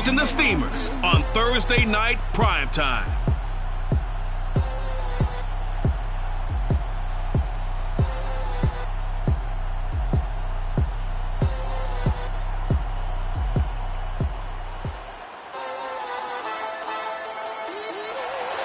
Broncos and the Steamers on Thursday night primetime.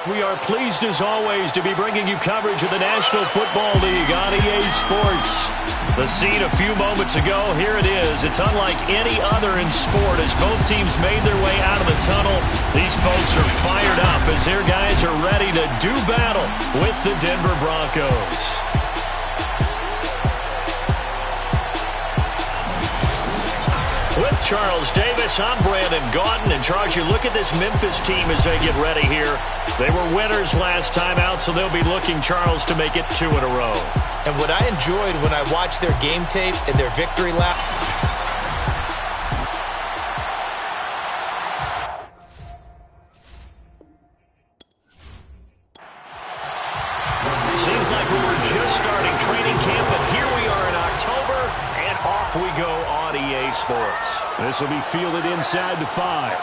We are pleased, as always, to be bringing you coverage of the National Football League on EA Sports. The scene a few moments ago, here it is. It's unlike any other in sport as both teams made their way out of the tunnel. These folks are fired up as their guys are ready to do battle with the Denver Broncos. With Charles Davis, I'm Brandon Gaudin. And Charles, you look at this Memphis team as they get ready here. They were winners last time out, so they'll be looking, Charles, to make it 2 in a row. And what I enjoyed when I watched their game tape and their victory lap. Seems like we were just starting training camp, but here we are in October, and off we go on EA Sports. This will be fielded inside the 5.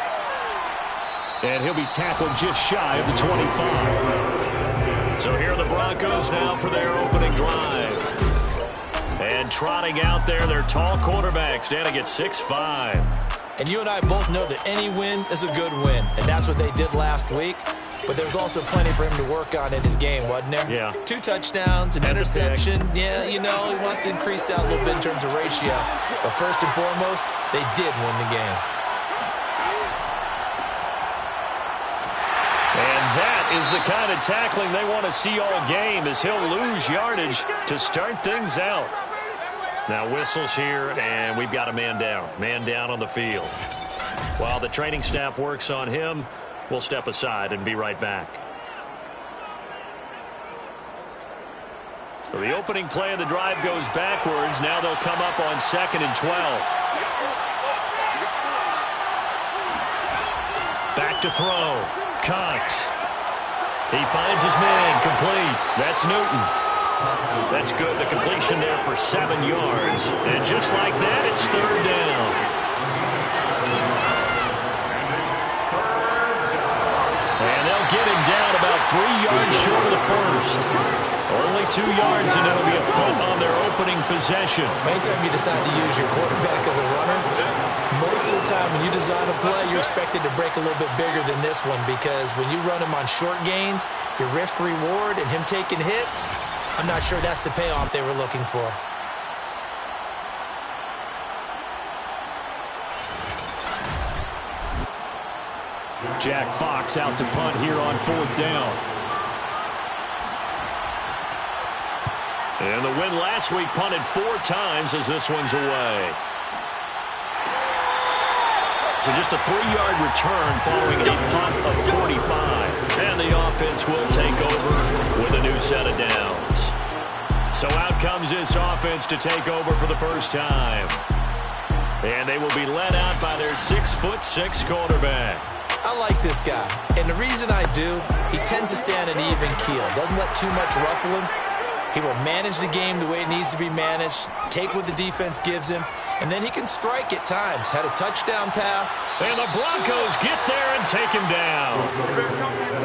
And he'll be tackled just shy of the 25. So here are the Broncos now for their opening drive. And trotting out there, their tall quarterbacks standing at 6'5". And you and I both know that any win is a good win. And that's what they did last week. But there was also plenty for him to work on in his game, wasn't there? Yeah. 2 touchdowns, an interception. Yeah, you know, he wants to increase that a little bit in terms of ratio. But first and foremost, they did win the game. And that is the kind of tackling they want to see all game as he'll lose yardage to start things out. Now whistles here, and we've got a man down. Man down on the field. While the training staff works on him, we'll step aside and be right back. So the opening play of the drive goes backwards. Now they'll come up on 2nd and 12. Back to throw. Cox. He finds his man. Complete. That's Newton. That's good. The completion there for 7 yards. And just like that, it's 3rd down. And they'll get him down about 3 yards short of the first. Only 2 yards, and it'll be a punt on their opening possession. Anytime you decide to use your quarterback as a runner, most of the time when you design a play, you're expected to break a little bit bigger than this one because when you run him on short gains, your risk-reward and him taking hits, I'm not sure that's the payoff they were looking for. Jack Fox out to punt here on 4th down. And the win last week punted 4 times as this one's away. So just a 3-yard return following a punt of 45. And the offense will take over with a new set of downs. So out comes this offense to take over for the first time. And they will be led out by their 6'6" quarterback. I like this guy, and the reason I do, he tends to stay on an even keel. Doesn't let too much ruffle him. He will manage the game the way it needs to be managed, take what the defense gives him, and then he can strike at times. Had a touchdown pass. And the Broncos get there and take him down.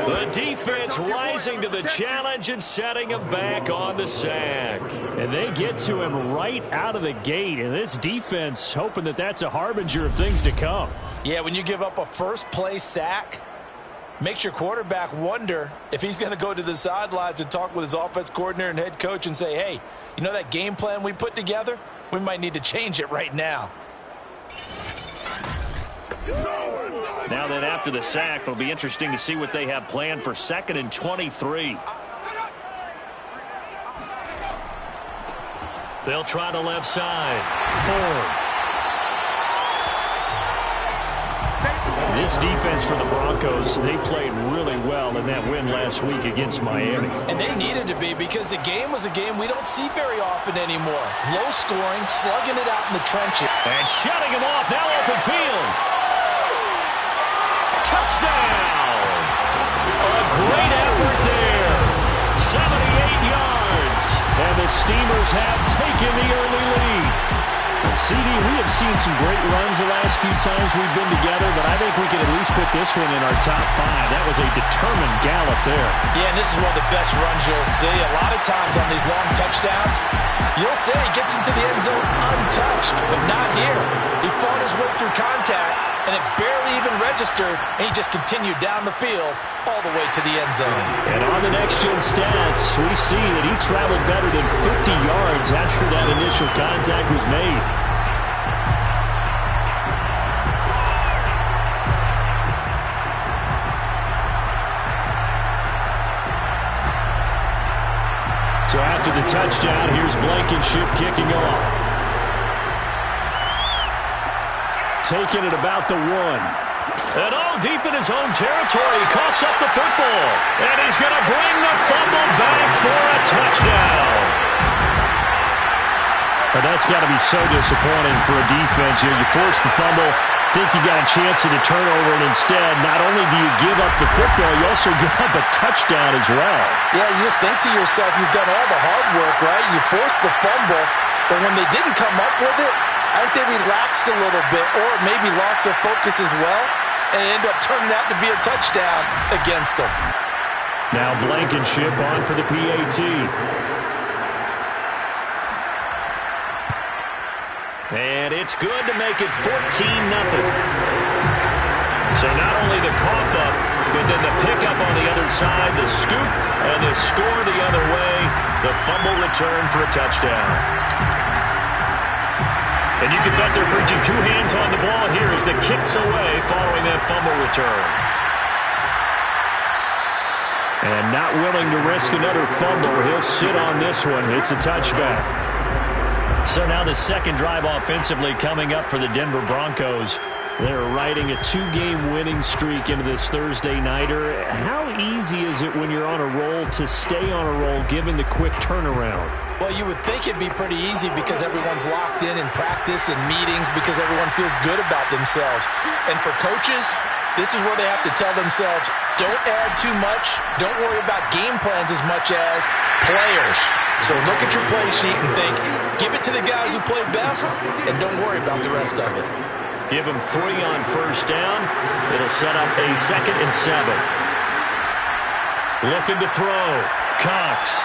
The defense rising to the challenge and setting him back on the sack. And they get to him right out of the gate, and this defense hoping that that's a harbinger of things to come. Yeah, when you give up a first-play sack, makes your quarterback wonder if he's going to go to the sidelines and talk with his offense coordinator and head coach and say, hey, you know that game plan we put together? We might need to change it right now. Now then, after the sack, it'll be interesting to see what they have planned for 2nd and 23. They'll try the left side. Ford. This defense for the Broncos, they played really well in that win last week against Miami. And they needed to be because the game was a game we don't see very often anymore. Low scoring, slugging it out in the trenches. And shutting him off, now open field. Touchdown! A great effort there. 78 yards. And the Steamers have taken the early lead. CD, we have seen some great runs the last few times we've been together, but I think we can at least put this one in our top 5. That was a determined gallop there. Yeah, and this is one of the best runs you'll see. A lot of times on these long touchdowns, you'll say he gets into the end zone untouched, but not here. He fought his way through contact, and it barely even registered, and he just continued down the field all the way to the end zone. And on the next-gen stats, we see that he traveled better than 50 yards after that initial contact was made. So after the touchdown, here's Blankenship kicking off. Taking it about the 1. And deep in his own territory, he coughs up the football. And he's going to bring the fumble back for a touchdown. But that's got to be so disappointing for a defense. You force the fumble, think you got a chance at a turnover, and instead, not only do you give up the football, you also give up a touchdown as well. Yeah, you just think to yourself, you've done all the hard work, right? You forced the fumble, but when they didn't come up with it, I think they relaxed a little bit or maybe lost their focus as well, and it ended up turning out to be a touchdown against them. Now Blankenship on for the PAT. And it's good to make it 14-0. So not only the cough up, but then the pickup on the other side, the scoop, and the score the other way, the fumble return for a touchdown. And you can bet they're preaching 2 hands on the ball here as the kick's away following that fumble return. And not willing to risk another fumble, he'll sit on this one. It's a touchback. So now the second drive offensively coming up for the Denver Broncos. They're riding a 2-game winning streak into this Thursday nighter. How easy is it when you're on a roll to stay on a roll given the quick turnaround? Well, you would think it'd be pretty easy because everyone's locked in practice and meetings because everyone feels good about themselves. And for coaches, this is where they have to tell themselves, don't add too much, don't worry about game plans as much as players. So look at your play sheet and think, give it to the guys who play best, and don't worry about the rest of it. Give him 3 on first down. It'll set up a 2nd and 7. Looking to throw. Cox.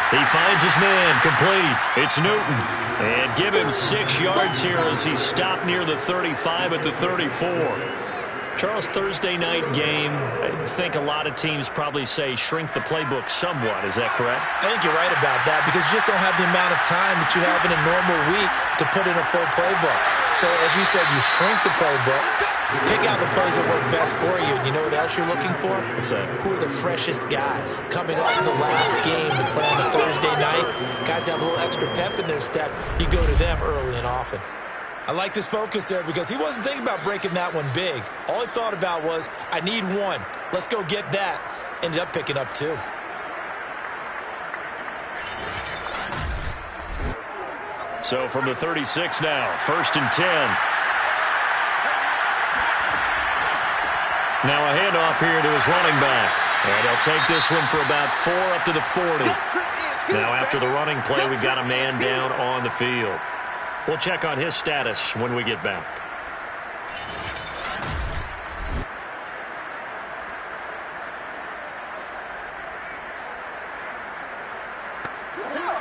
He finds his man. Complete. It's Newton. And give him 6 yards here as he stopped near the 35 at the 34. Charles, Thursday night game, I think a lot of teams probably say shrink the playbook somewhat. Is that correct? I think you're right about that because you just don't have the amount of time that you have in a normal week to put in a full playbook. So, as you said, you shrink the playbook, pick out the plays that work best for you. You know what else you're looking for? What's that? Who are the freshest guys coming off the last game to play on a Thursday night? Guys have a little extra pep in their step. You go to them early and often. I like this focus there because he wasn't thinking about breaking that one big. All he thought about was, I need 1. Let's go get that. Ended up picking up 2. So from the 36 now, 1st and 10. Now a handoff here to his running back. And he'll take this one for about 4 up to the 40. Now after the running play, we've got a man down on the field. We'll check on his status when we get back.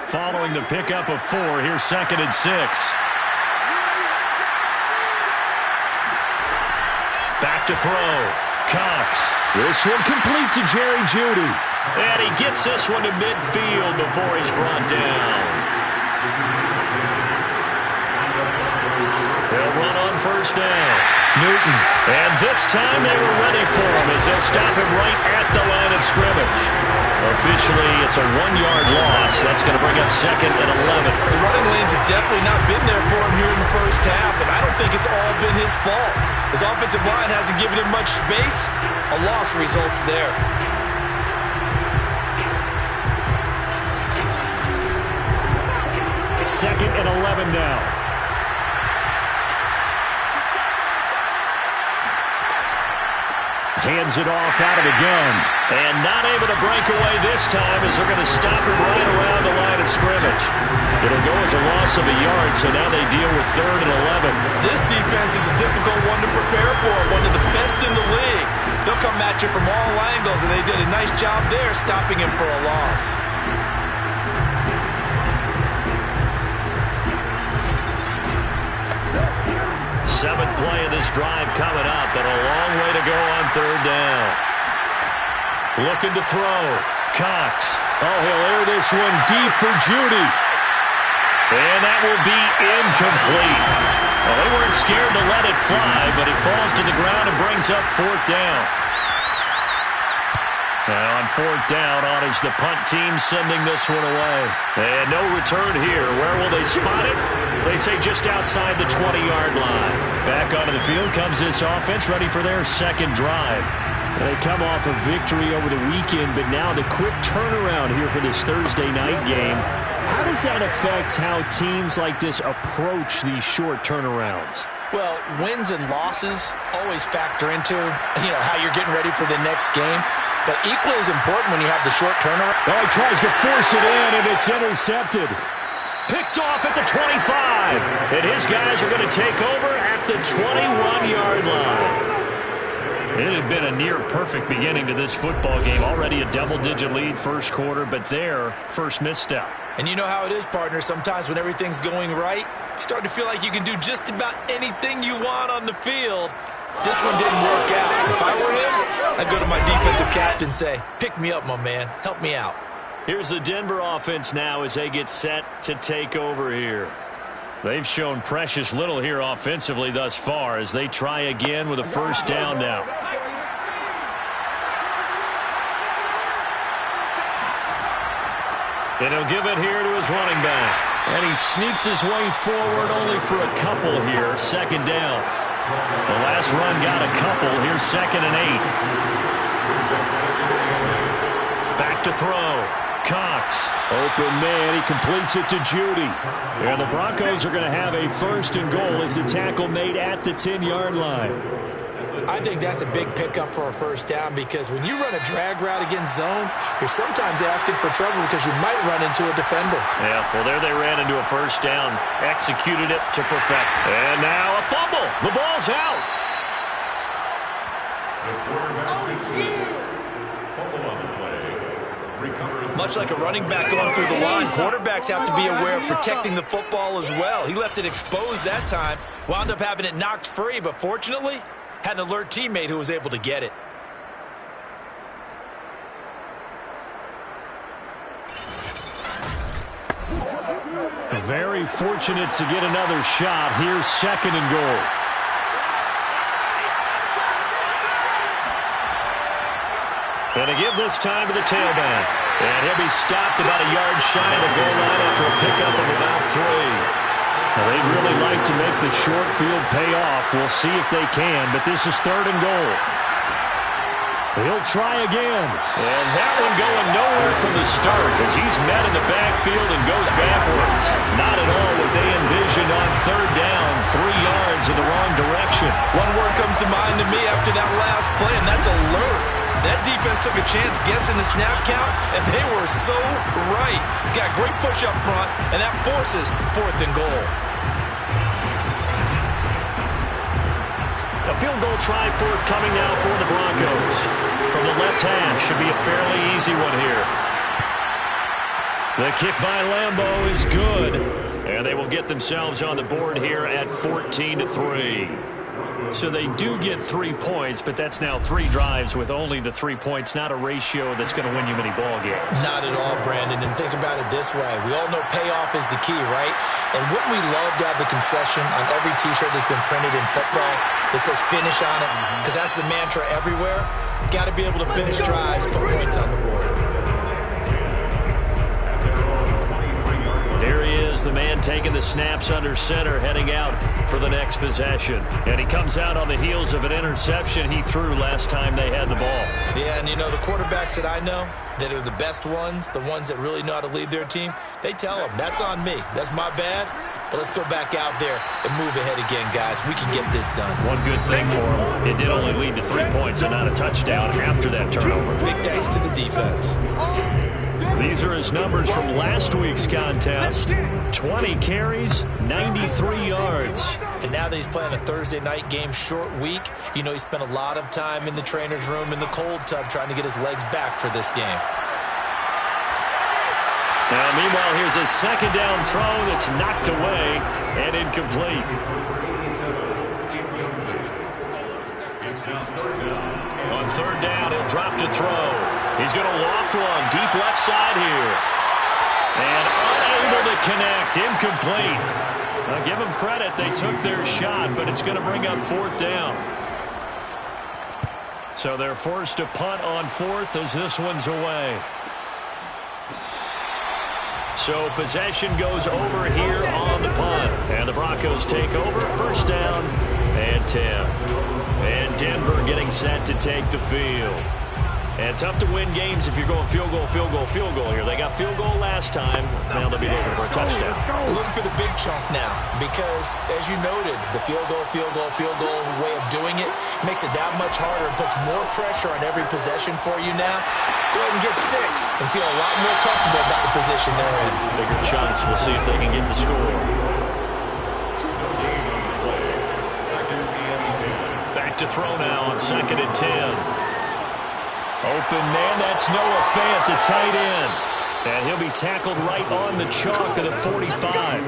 Following the pickup of 4, here's 2nd and 6. Back to throw. Cox. This one complete to Jerry Jeudy. And he gets this one to midfield before he's brought down. They'll run on first down. Newton. And this time they were ready for him as they'll stop him right at the line of scrimmage. Officially, it's a 1-yard loss. That's going to bring up 2nd and 11. The running lanes have definitely not been there for him here in the first half, and I don't think it's all been his fault. His offensive line hasn't given him much space. A loss results there. Second and 11 now. Hands it off out of the gun. And not able to break away this time as they're going to stop him right around the line of scrimmage. It'll go as a loss of a yard, so now they deal with 3rd and 11. This defense is a difficult one to prepare for, one of the best in the league. They'll come at you from all angles, and they did a nice job there stopping him for a loss. Seventh play of this drive coming up, and a long way to go on 3rd down. Looking to throw. Cox. Oh, he'll air this one deep for Judy. And that will be incomplete. Well, they weren't scared to let it fly, but it falls to the ground and brings up 4th down. Now on 4th down, on is the punt team sending this one away. And no return here. Where will they spot it? They say just outside the 20-yard line. Back onto the field comes this offense, ready for their 2nd drive. They come off a victory over the weekend, but now the quick turnaround here for this Thursday night game. How does that affect how teams like this approach these short turnarounds? Well, wins and losses always factor into, how you're getting ready for the next game. But equally as important when you have the short turnaround. Oh, he tries to force it in, and it's intercepted. Picked off at the 25. And his guys are going to take over at the 21-yard line. It had been a near-perfect beginning to this football game. Already a double-digit lead first quarter, but their first misstep. And you know how it is, partner. Sometimes when everything's going right, you start to feel like you can do just about anything you want on the field. This one didn't work out. If I were him, I'd go to my defensive captain and say, pick me up, my man. Help me out. Here's the Denver offense now as they get set to take over here. They've shown precious little here offensively thus far as they try again with a 1st down now. And he'll give it here to his running back. And he sneaks his way forward only for a couple here. 2nd down. The last run got a couple. Here's 2nd and 8. Back to throw. Cox. Open man. He completes it to Judy. And the Broncos are going to have a 1st and goal as the tackle made at the 10-yard line. I think that's a big pickup for a 1st down because when you run a drag route against zone, you're sometimes asking for trouble because you might run into a defender. Yeah, well, there they ran into a 1st down. Executed it to perfect. And now a fumble. The ball's out. Much like a running back going through the line, quarterbacks have to be aware of protecting the football as well. He left it exposed that time, wound up having it knocked free, but fortunately, had an alert teammate who was able to get it. Very fortunate to get another shot. Here's 2nd and goal. And to give this time to the tailback. And he'll be stopped about a yard shy of the goal line after a pickup of about 3. Well, they'd really like to make the short field pay off. We'll see if they can, but this is 3rd and goal. He'll try again. And that one going nowhere from the start as he's met in the backfield and goes backwards. Not at all what they envisioned on 3rd down. 3 yards in the wrong direction. One word comes to mind to me after that last play, and that's alert. That defense took a chance guessing the snap count, and they were so right. Got great push up front, and that forces 4th and goal. A field goal try forthcoming now for the Broncos. From the left hash, should be a fairly easy one here. The kick by Lambeau is good. And they will get themselves on the board here at 14-3. So they do get 3 points, but that's now 3 drives with only the 3 points, not a ratio that's going to win you many ball games. Not at all, Brandon. And think about it this way. We all know payoff is the key, right? And wouldn't we love to have the concession on every T-shirt that's been printed in football that says finish on it? Because that's the mantra everywhere. Got to be able to finish drives, put points on the board. Here he is, the man taking the snaps under center, heading out for the next possession. And he comes out on the heels of an interception he threw last time they had the ball. Yeah, and you know, the quarterbacks that I know that are the best ones, the ones that really know how to lead their team, they tell them, that's on me. That's my bad. But let's go back out there and move ahead again, guys. We can get this done. One good thing for them, it did only lead to 3 points and not a touchdown after that turnover. Big thanks to the defense. These are his numbers from last week's contest. 20 carries, 93 yards. And now that he's playing a Thursday night game, short week, you know he spent a lot of time in the trainer's room in the cold tub trying to get his legs back for this game. Now, meanwhile, here's a second down throw that's knocked away and incomplete. On third down, he'll drop to throw. He's going to loft one deep left side here. And unable to connect, incomplete. Now, give them credit, they took their shot, but it's going to bring up fourth down. So they're forced to punt on fourth as this one's away. So possession goes over here on the punt. And the Broncos take over. First down and 10. And Denver getting set to take the field. And tough to win games if you're going field goal, field goal, field goal here. They got field goal last time. Now they'll be looking for a touchdown. Looking for the big chunk now because, as you noted, the field goal way of doing it makes it that much harder and puts more pressure on every possession for you now. Go ahead and get 6 and feel a lot more comfortable about the position they're in. Bigger chunks. We'll see if they can get the score. Back to throw now on second and 10. Open man, that's Noah Fant, the tight end. And he'll be tackled right on the chalk of the 45.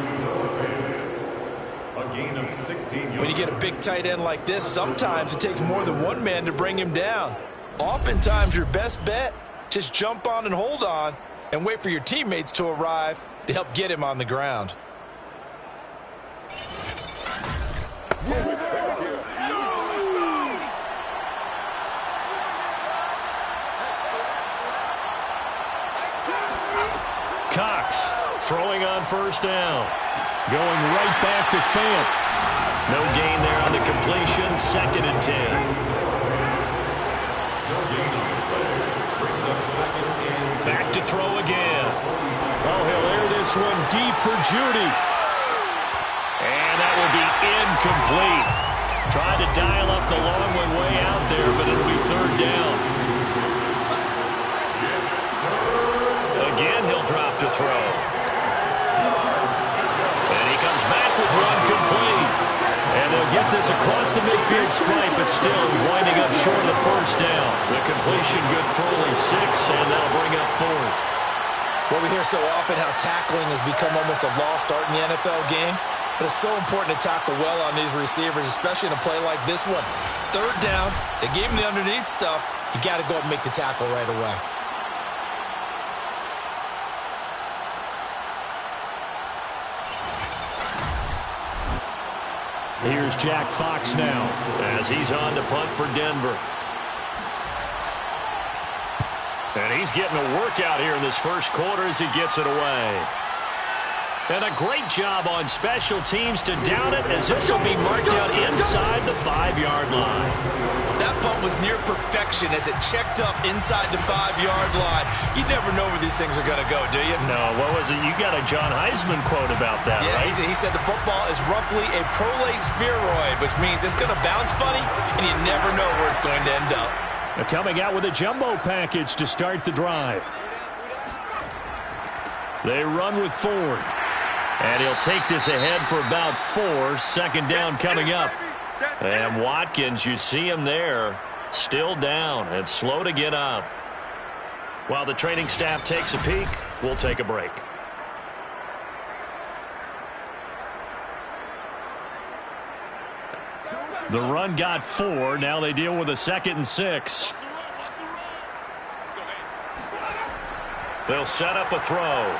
A gain of 16 yards. When you get a big tight end like this, sometimes it takes more than one man to bring him down. Oftentimes, your best bet, just jump on and hold on and wait for your teammates to arrive to help get him on the ground. Cox throwing on first down. Going right back to Fant. No gain there on the completion. Second and 10. Back to throw again. Oh, he'll air this one deep for Judy. And that will be incomplete. Tried to dial up the long one way out there, but it'll be third down. Again, he'll drop to throw. And he comes back with one complete. And they'll get this across the midfield stripe, but still winding up short of the first down. The completion good for only 6, and that'll bring up fourth. Well, we hear so often how tackling has become almost a lost art in the NFL game. But it's so important to tackle well on these receivers, especially in a play like this one. Third down, they gave him the underneath stuff. You got to go and make the tackle right away. Here's Jack Fox now as he's on to punt for Denver. And he's getting a workout here in this first quarter as he gets it away. And a great job on special teams to down it as this will be marked out inside the 5-yard line. That punt was near perfection as it checked up inside the 5-yard line. You never know where these things are going to go, do you? No, what was it? You got a John Heisman quote about that, yeah, right? He said the football is roughly a prolate spheroid, which means it's going to bounce funny, and you never know where it's going to end up. They're coming out with a jumbo package to start the drive. They run with Ford. And he'll take this ahead for about 4. Second down coming up. And Watkins, you see him there, still down and slow to get up. While the training staff takes a peek, we'll take a break. The run got 4. Now they deal with a 2nd and 6. They'll set up a throw.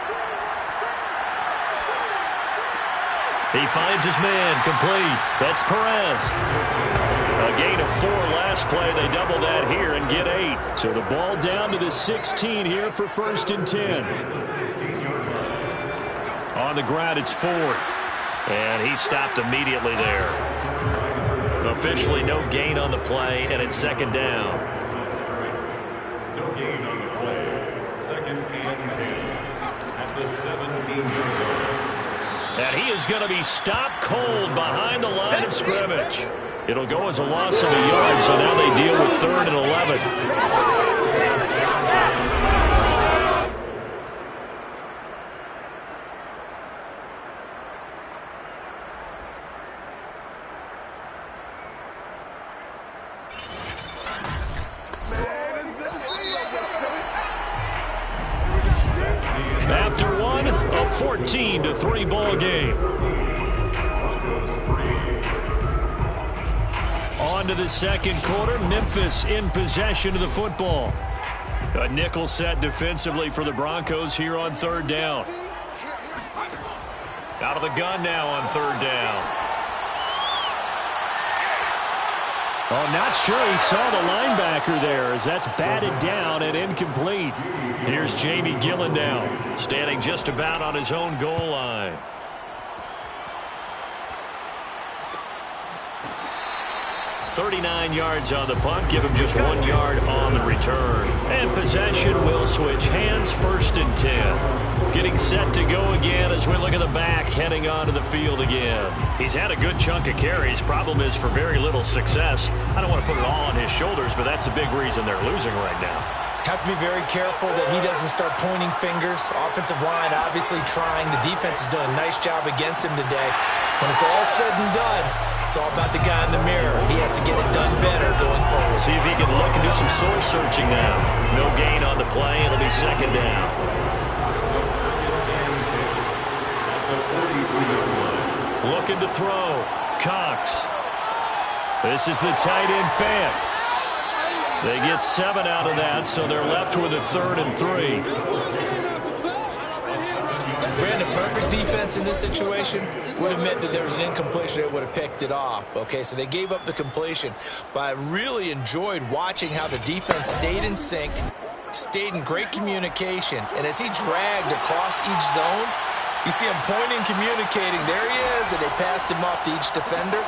He finds his man, complete. That's Perez. A gain of 4 last play. They double that here and get 8. So the ball down to the 16 here for first and 10. On the ground, it's Ford. And he stopped immediately there. Officially no gain on the play, and it's second down. No gain on the play. Second and 10 at the 17-yard line. And he is going to be stopped cold behind the line of scrimmage. It'll go as a loss of a yard, so now they deal with 3rd and 11. After one, a 14-3 ball game. On to the second quarter. Memphis in possession of the football. A nickel set defensively for the Broncos here on 3rd down. Out of the gun now on 3rd down. Oh, not sure he saw the linebacker there as that's batted down and incomplete. Here's Jamie Gillen now, standing just about on his own goal line. "39 yards on the punt, give him just 1 yard on the return. And possession will switch hands, 1st and 10. Getting set to go again as we look at the back heading onto the field again. He's had a good chunk of carries. Problem is for very little success. I don't want to put it all on his shoulders, but that's a big reason they're losing right now. Have to be very careful that he doesn't start pointing fingers. Offensive line obviously trying. The defense has done a nice job against him today. When it's all said and done, it's all about the guy in the mirror. He has to get it done better going forward. See if he can look and do some soul searching now. No gain on the play. It'll be 2nd down. Looking to throw. Cox. This is the tight end fan. They get 7 out of that, so they're left with a 3rd and 3. Brandon, perfect defense in this situation would have meant that there was an incompletion that would have picked it off. Okay, so they gave up the completion. But I really enjoyed watching how the defense stayed in sync, stayed in great communication. And as he dragged across each zone, you see him pointing, communicating. There he is, and they passed him off to each defender.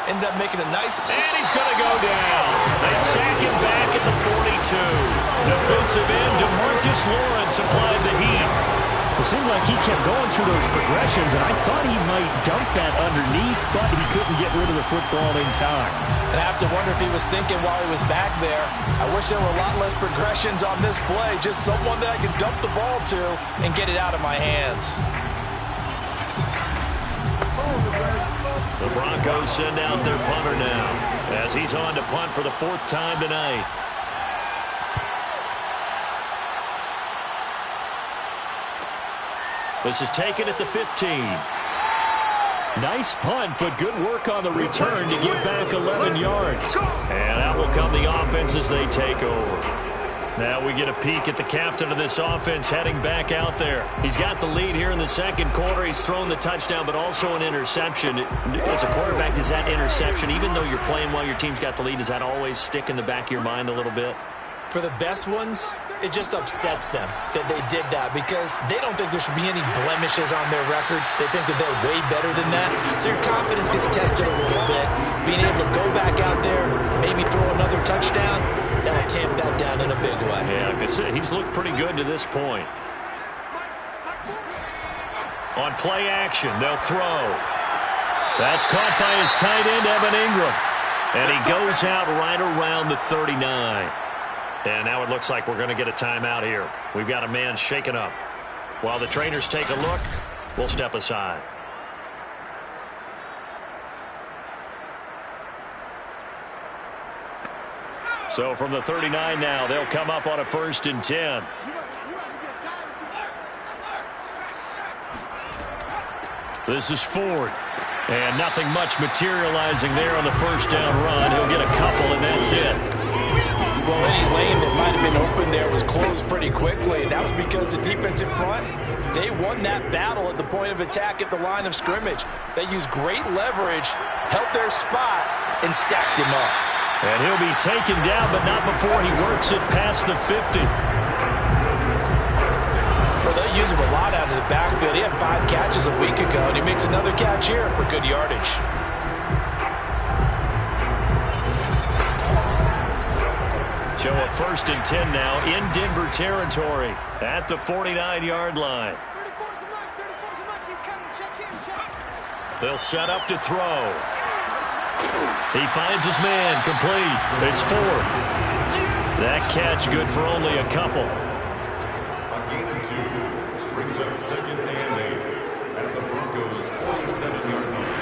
Ended up making a nice... And he's going to go down. They sack him back at the 42. Defensive end DeMarcus Lawrence applied the heat. It seemed like he kept going through those progressions, and I thought he might dump that underneath, but he couldn't get rid of the football in time. And I have to wonder if he was thinking while he was back there, I wish there were a lot less progressions on this play, just someone that I could dump the ball to and get it out of my hands. The Broncos send out their punter now as he's on to punt for the 4th time tonight. This is taken at the 15. Nice punt, but good work on the return to get back 11 yards. And that will come the offense as they take over. Now we get a peek at the captain of this offense heading back out there. He's got the lead here in the second quarter. He's thrown the touchdown, but also an interception. As a quarterback, does that interception, even though you're playing while your team's got the lead, does that always stick in the back of your mind a little bit? For the best ones, it just upsets them that they did that because they don't think there should be any blemishes on their record. They think that they're way better than that. So your confidence gets tested a little bit. Being able to go back out there, maybe throw another touchdown, that will tamp that down in a big way. Yeah, like I said, he's looked pretty good to this point. On play action, they'll throw. That's caught by his tight end, Evan Ingram. And he goes out right around the 39. And now it looks like we're going to get a timeout here. We've got a man shaken up. While the trainers take a look, we'll step aside. So from the 39 now, they'll come up on a 1st and 10. This is Ford. And nothing much materializing there on the 1st down run. He'll get a couple, and that's it. Well, any lane that might have been open there was closed pretty quickly, and that was because the defense in front, they won that battle at the point of attack at the line of scrimmage. They used great leverage, helped their spot, and stacked him up. And he'll be taken down, but not before he works it past the 50. Well, they use him a lot out of the backfield. He had 5 catches a week ago, and he makes another catch here for good yardage. So a 1st and 10 now in Denver territory at the 49-yard line. They'll set up to throw. He finds his man, complete. It's 4. That catch good for only a couple. A gain of 2 brings up 2nd and 8 at the Broncos' 47-yard line.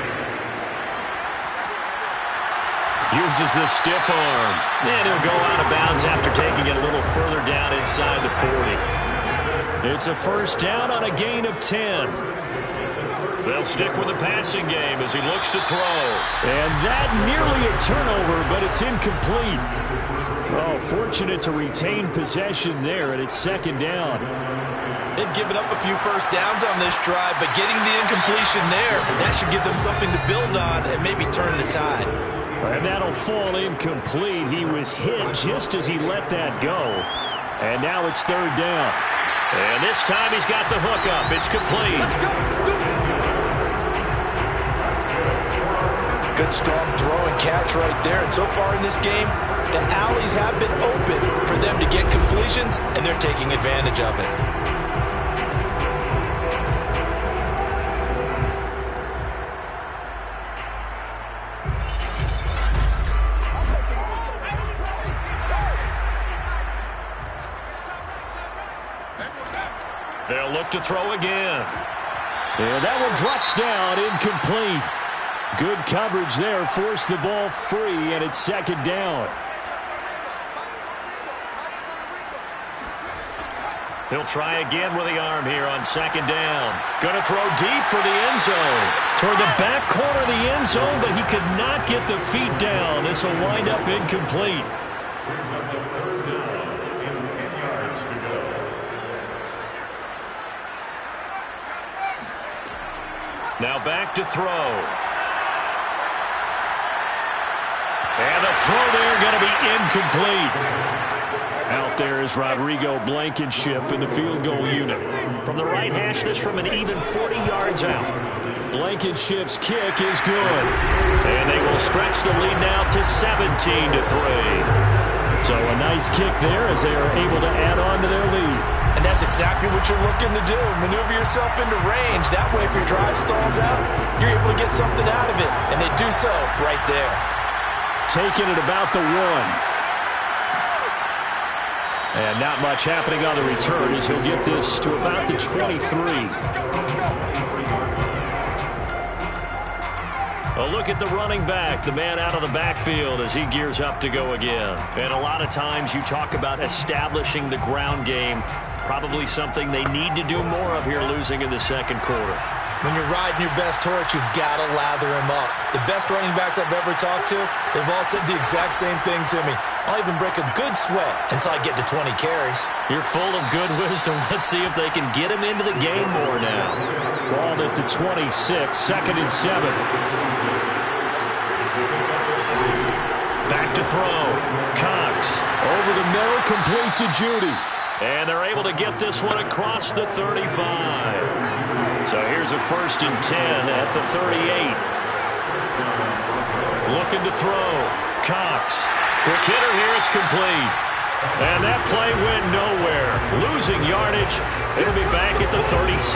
Uses the stiff arm. And he'll go out of bounds after taking it a little further down inside the 40. It's a first down on a gain of 10. They'll stick with the passing game as he looks to throw. And that nearly a turnover, but it's incomplete. Oh, fortunate to retain possession there, and it's 2nd down. They've given up a few first downs on this drive, but getting the incompletion there, that should give them something to build on and maybe turn the tide. And that'll fall incomplete. He was hit just as he let that go. And now it's 3rd down. And this time he's got the hook up. It's complete. Good strong throw and catch right there. And so far in this game, the alleys have been open for them to get completions, and they're taking advantage of it. They'll look to throw again. And that one drops down, incomplete. Good coverage there, forced the ball free, and it's 2nd down. He'll try again with the arm here on 2nd down. Going to throw deep for the end zone. Toward the back corner of the end zone, but he could not get the feet down. This will wind up incomplete. Brings up the 3rd down and 10 yards to go. Now back to throw. And the throw there going to be incomplete. Out there is Rodrigo Blankenship in the field goal unit. From the right hash, this from an even 40 yards out. Blankenship's kick is good. And they will stretch the lead now to 17-3. So a nice kick there as they are able to add on to their lead. And that's exactly what you're looking to do. Maneuver yourself into range. That way, if your drive stalls out, you're able to get something out of it. And they do so right there. Taking it about the 1. And not much happening on the return as he'll get this to about the 23. A look at the running back, the man out of the backfield as he gears up to go again. And a lot of times you talk about establishing the ground game, probably something they need to do more of here losing in the 2nd quarter. When you're riding your best horse, you've got to lather him up. The best running backs I've ever talked to, they've all said the exact same thing to me. I'll even break a good sweat until I get to 20 carries. You're full of good wisdom. Let's see if they can get him into the game more now. Ball at the 26, 2nd and 7. Back to throw. Cox. Over the middle, complete to Judy. And they're able to get this one across the 35. So here's a 1st and 10 at the 38. Looking to throw. Cox. Quick hitter here. It's complete. And that play went nowhere. Losing yardage. It'll be back at the 36.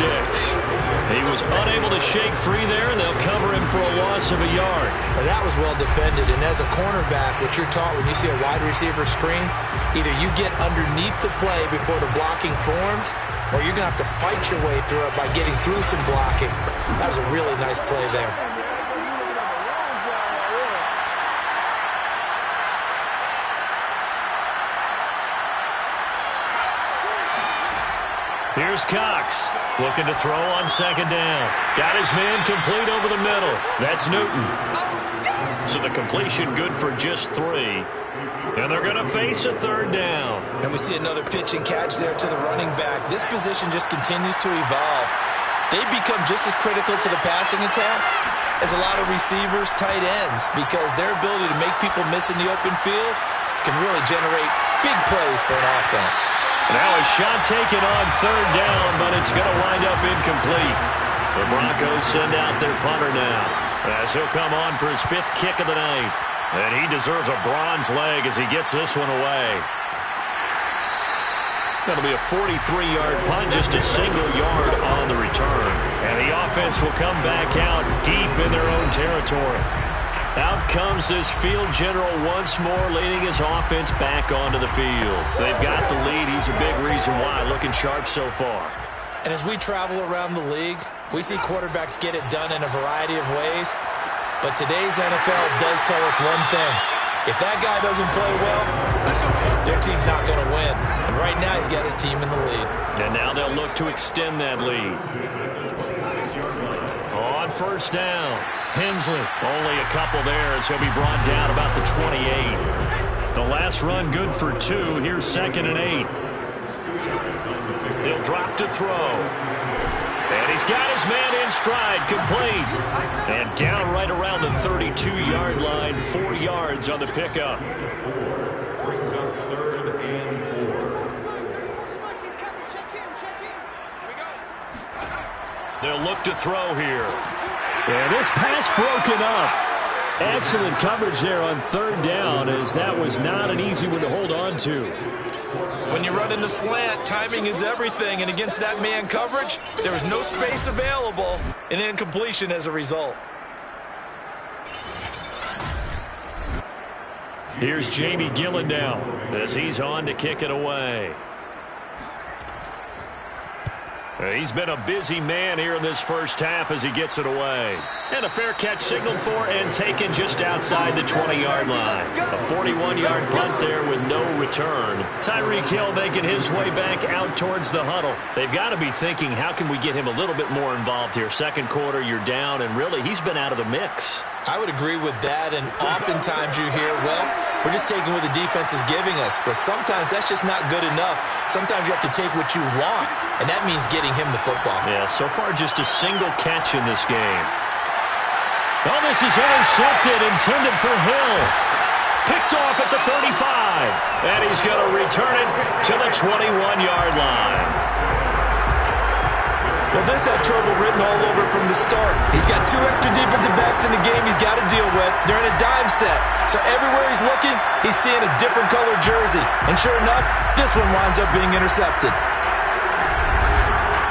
He was unable to shake free there, and they'll cover him for a loss of a yard. Now that was well defended. And as a cornerback, what you're taught when you see a wide receiver screen, either you get underneath the play before the blocking forms, or you're going to have to fight your way through it by getting through some blocking. That was a really nice play there. Here's Cox. Looking to throw on 2nd down. Got his man complete over the middle. That's Newton. So the completion good for just 3. And they're going to face a 3rd down. And we see another pitch and catch there to the running back. This position just continues to evolve. They become just as critical to the passing attack as a lot of receivers, tight ends, because their ability to make people miss in the open field can really generate big plays for an offense. Now a shot taken on 3rd down, but it's going to wind up incomplete. The Broncos send out their punter now as he'll come on for his 5th kick of the night. And he deserves a bronze leg as he gets this one away. That'll be a 43-yard punt, just a single yard on the return. And the offense will come back out deep in their own territory. Out comes this field general once more, leading his offense back onto the field. They've got the lead. He's a big reason why, looking sharp so far. And as we travel around the league, we see quarterbacks get it done in a variety of ways. But today's NFL does tell us one thing. If that guy doesn't play well, their team's not going to win. And right now, he's got his team in the lead. And now they'll look to extend that lead. On first down, Hensley. Only a couple there as he'll be brought down about the 28. The last run good for 2. Here's 2nd and 8. He'll drop to throw. And he's got his man in stride, complete. And down right around the 32-yard line, 4 yards on the pickup. Brings up 3rd and 4. They'll look to throw here. And this pass broken up. Excellent coverage there on 3rd down, as that was not an easy one to hold on to. When you run in the slant, timing is everything, and against that man coverage, there was no space available, and incompletion as a result. Here's Jamie Gillen now as he's on to kick it away. He's been a busy man here in this first half as he gets it away. And a fair catch signaled for and taken just outside the 20-yard line. A 41-yard punt there with no return. Tyreek Hill making his way back out towards the huddle. They've got to be thinking, how can we get him a little bit more involved here? Second quarter, you're down, and really, he's been out of the mix. I would agree with that, and oftentimes you hear, well, we're just taking what the defense is giving us, but sometimes that's just not good enough. Sometimes you have to take what you want, and that means getting him the football. Yeah, so far just a single catch in this game. Oh, this is intercepted, intended for Hill. Picked off at the 35, and he's going to return it to the 21-yard line. Well, this had trouble written all over from the start. He's got 2 extra defensive backs in the game he's got to deal with. They're in a dime set. So everywhere he's looking, he's seeing a different colored jersey. And sure enough, this one winds up being intercepted.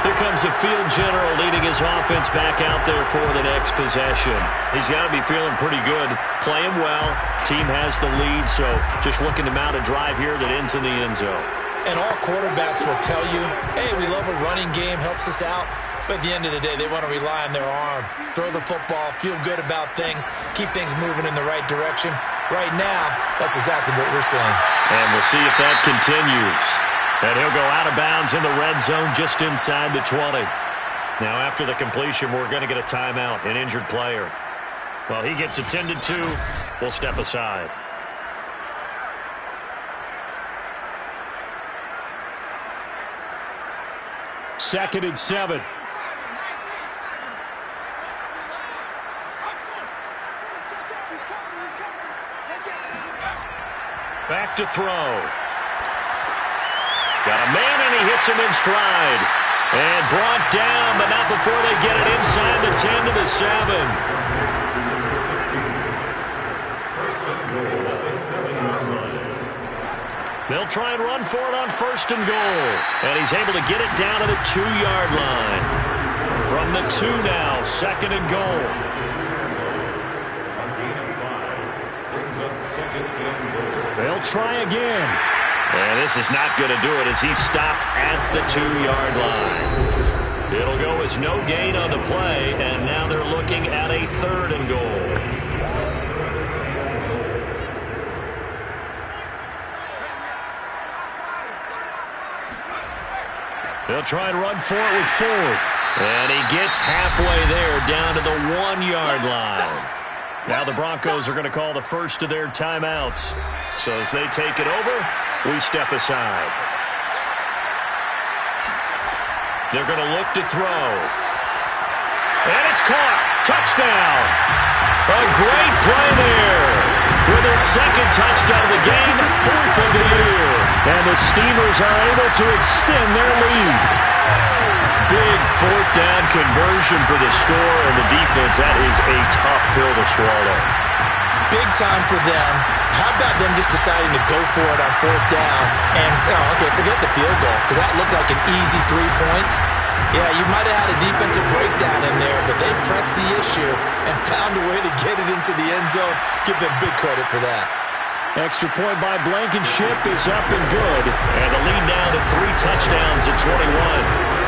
Here comes the field general leading his offense back out there for the next possession. He's got to be feeling pretty good, playing well. Team has the lead, so just looking to mount a drive here that ends in the end zone. And all quarterbacks will tell you, hey, we love a running game, helps us out. But at the end of the day, they want to rely on their arm. Throw the football, feel good about things, keep things moving in the right direction. Right now, that's exactly what we're seeing. And we'll see if that continues. And he'll go out of bounds in the red zone just inside the 20. Now, after the completion, we're going to get a timeout, an injured player. Well, he gets attended to. We'll step aside. Second and 7. Back to throw. Got a man, and he hits him in stride. And brought down, but not before they get it inside the 10 to the 7. They'll try and run for it on 1st and goal. And he's able to get it down to the 2-yard line. From the 2 now, 2nd and goal. They'll try again. And this is not going to do it as he's stopped at the 2-yard line. It'll go as no gain on the play, and now they're looking at a 3rd and goal. They'll try and run for it with Ford. And he gets halfway there down to the 1-yard line. Now the Broncos are going to call the first of their timeouts. So as they take it over, we step aside. They're going to look to throw. And it's caught. Touchdown. A great play there. With his 2nd touchdown of the game, 4th of the year. And the Steamers are able to extend their lead. Big 4th down conversion for the score, and the defense, that is a tough pill to swallow. big time for them. How about them just deciding to go for it on 4th down and, forget the field goal, because that looked like an easy 3 points. Yeah, you might have had a defensive breakdown in there, but they pressed the issue and found a way to get it into the end zone. Give them big credit for that. Extra point by Blankenship is up and good. And the lead now to 3 touchdowns at 21.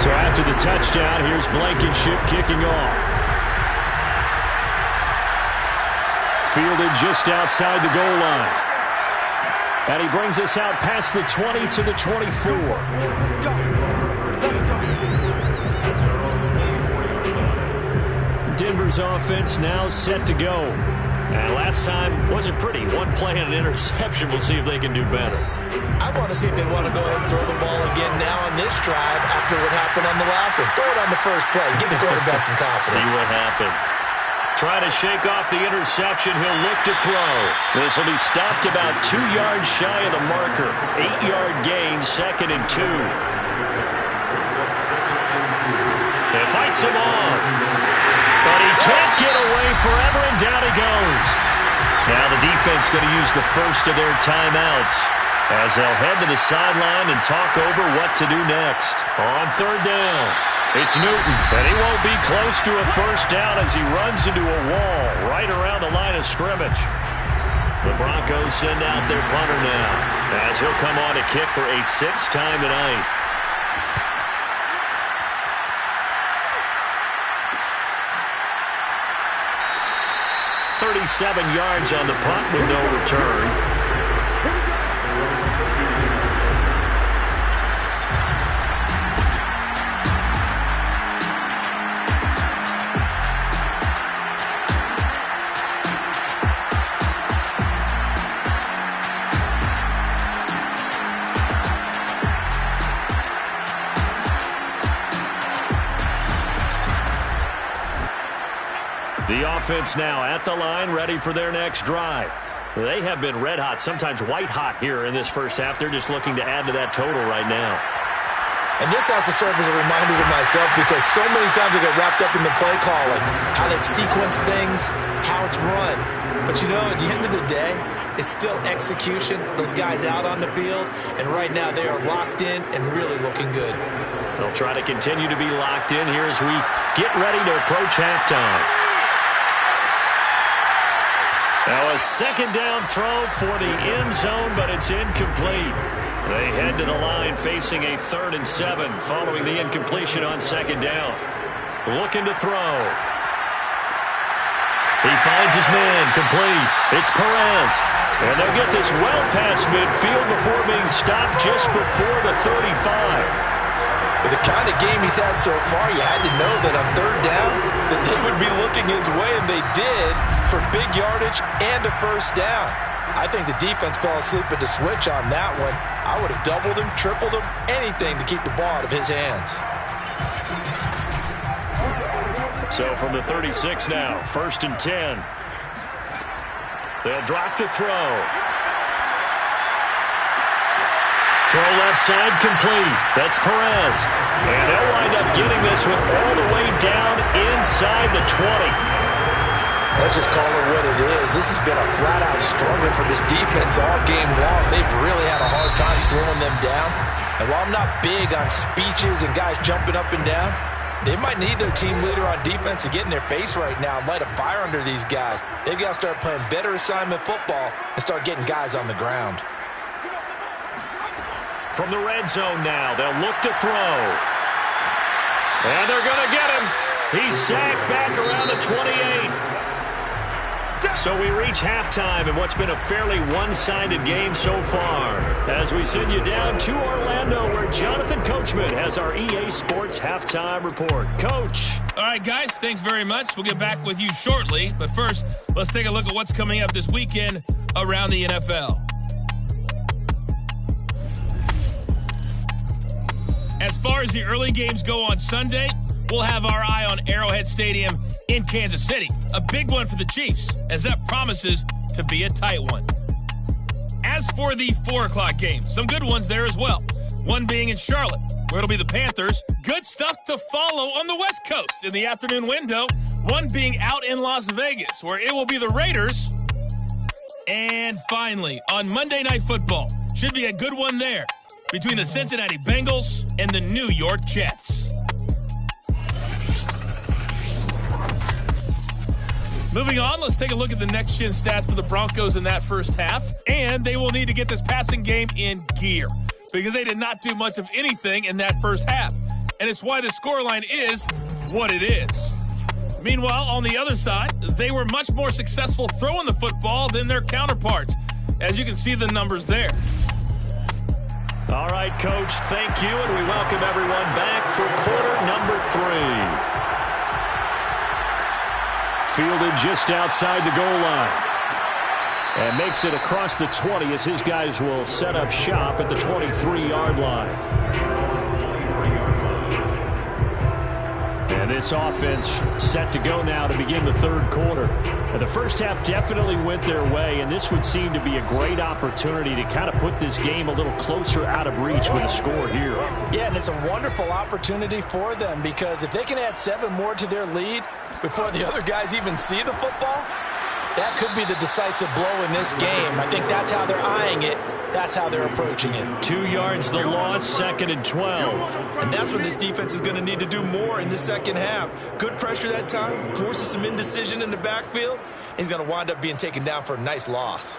So after the touchdown, here's Blankenship kicking off. Fielded just outside the goal line. And he brings us out past the 20 to the 24. Let's go. Denver's offense now set to go. And last time wasn't pretty. One play and an interception. We'll see if they can do better. I want to see if they want to go ahead and throw the ball again now on this drive after what happened on the last one. Throw it on the first play. Give the quarterback some confidence. See what happens. Trying to shake off the interception. He'll look to throw. This will be stopped about 2 yards shy of the marker. 8-yard gain, 2nd and 2. He fights him off. But he can't get away forever, and down he goes. Now the defense going to use the first of their timeouts as they'll head to the sideline and talk over what to do next. On 3rd down, it's Newton, and he won't be close to a first down as he runs into a wall right around the line of scrimmage. The Broncos send out their punter now as he'll come on to kick for a 6th time tonight. "37 yards on the punt with no return. The offense now at the line, ready for their next drive. They have been red hot, sometimes white hot here in this first half. They're just looking to add to that total right now. And this has to serve as a reminder to myself because so many times I get wrapped up in the play calling, how they've sequenced things, how it's run. But you know, at the end of the day, it's still execution. Those guys out on the field, and right now they are locked in and really looking good. They'll try to continue to be locked in here as we get ready to approach halftime. Now a 2nd down throw for the end zone, but it's incomplete. They head to the line facing a 3rd and 7 following the incompletion on 2nd down. Looking to throw. He finds his man, complete. It's Perez. And they'll get this well past midfield before being stopped just before the 35. With the kind of game he's had so far, you had to know that on 3rd down that they would be looking his way, and they did, for big yardage and a first down. I think the defense fell asleep at the switch on that one. I would have doubled him, tripled him, anything to keep the ball out of his hands. So from the 36 now, 1st and 10. They'll drop to throw. Throw left side complete. That's Perez. And they'll wind up getting this one all the way down inside the 20. Let's just call it what it is. This has been a flat-out struggle for this defense all game long. They've really had a hard time slowing them down. And while I'm not big on speeches and guys jumping up and down, they might need their team leader on defense to get in their face right now and light a fire under these guys. They've got to start playing better assignment football and start getting guys on the ground. From the red zone now, they'll look to throw. And they're going to get him. He's sacked back around the 28. So we reach halftime in what's been a fairly one-sided game so far. As we send you down to Orlando, where Jonathan Coachman has our EA Sports Halftime Report. Coach. All right, guys, thanks very much. We'll get back with you shortly. But first, let's take a look at what's coming up this weekend around the NFL. As far as the early games go on Sunday, we'll have our eye on Arrowhead Stadium in Kansas City. A big one for the Chiefs, as that promises to be a tight one. As for the 4 o'clock game, some good ones there as well. One being in Charlotte, where it'll be the Panthers. Good stuff to follow on the West Coast in the afternoon window. One being out in Las Vegas, where it will be the Raiders. And finally, on Monday Night Football, should be a good one there between the Cincinnati Bengals and the New York Jets. Moving on, let's take a look at the next-gen stats for the Broncos in that first half. And they will need to get this passing game in gear because they did not do much of anything in that first half. And it's why the scoreline is what it is. Meanwhile, on the other side, they were much more successful throwing the football than their counterparts. As you can see the numbers there. All right, Coach, thank you, and we welcome everyone back for quarter number 3. Fielded just outside the goal line. And makes it across the 20 as his guys will set up shop at the 23-yard line. And this offense set to go now to begin the third quarter. And the first half definitely went their way, and this would seem to be a great opportunity to kind of put this game a little closer out of reach with a score here. Yeah, and it's a wonderful opportunity for them because if they can add 7 more to their lead before the other guys even see the football, that could be the decisive blow in this game. I think that's how they're eyeing it. That's how they're approaching it. 2 yards the loss, 2nd and 12. And that's when this defense is going to need to do more in the second half. Good pressure that time, forces some indecision in the backfield. He's going to wind up being taken down for a nice loss.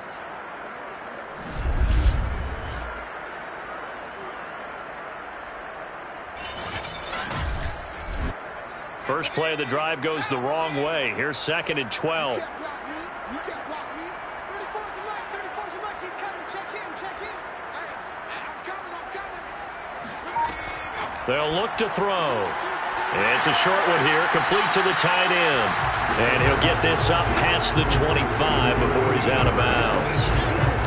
First play of the drive goes the wrong way. Here's 2nd and 12. They'll look to throw. It's a short one here, complete to the tight end. And he'll get this up past the 25 before he's out of bounds.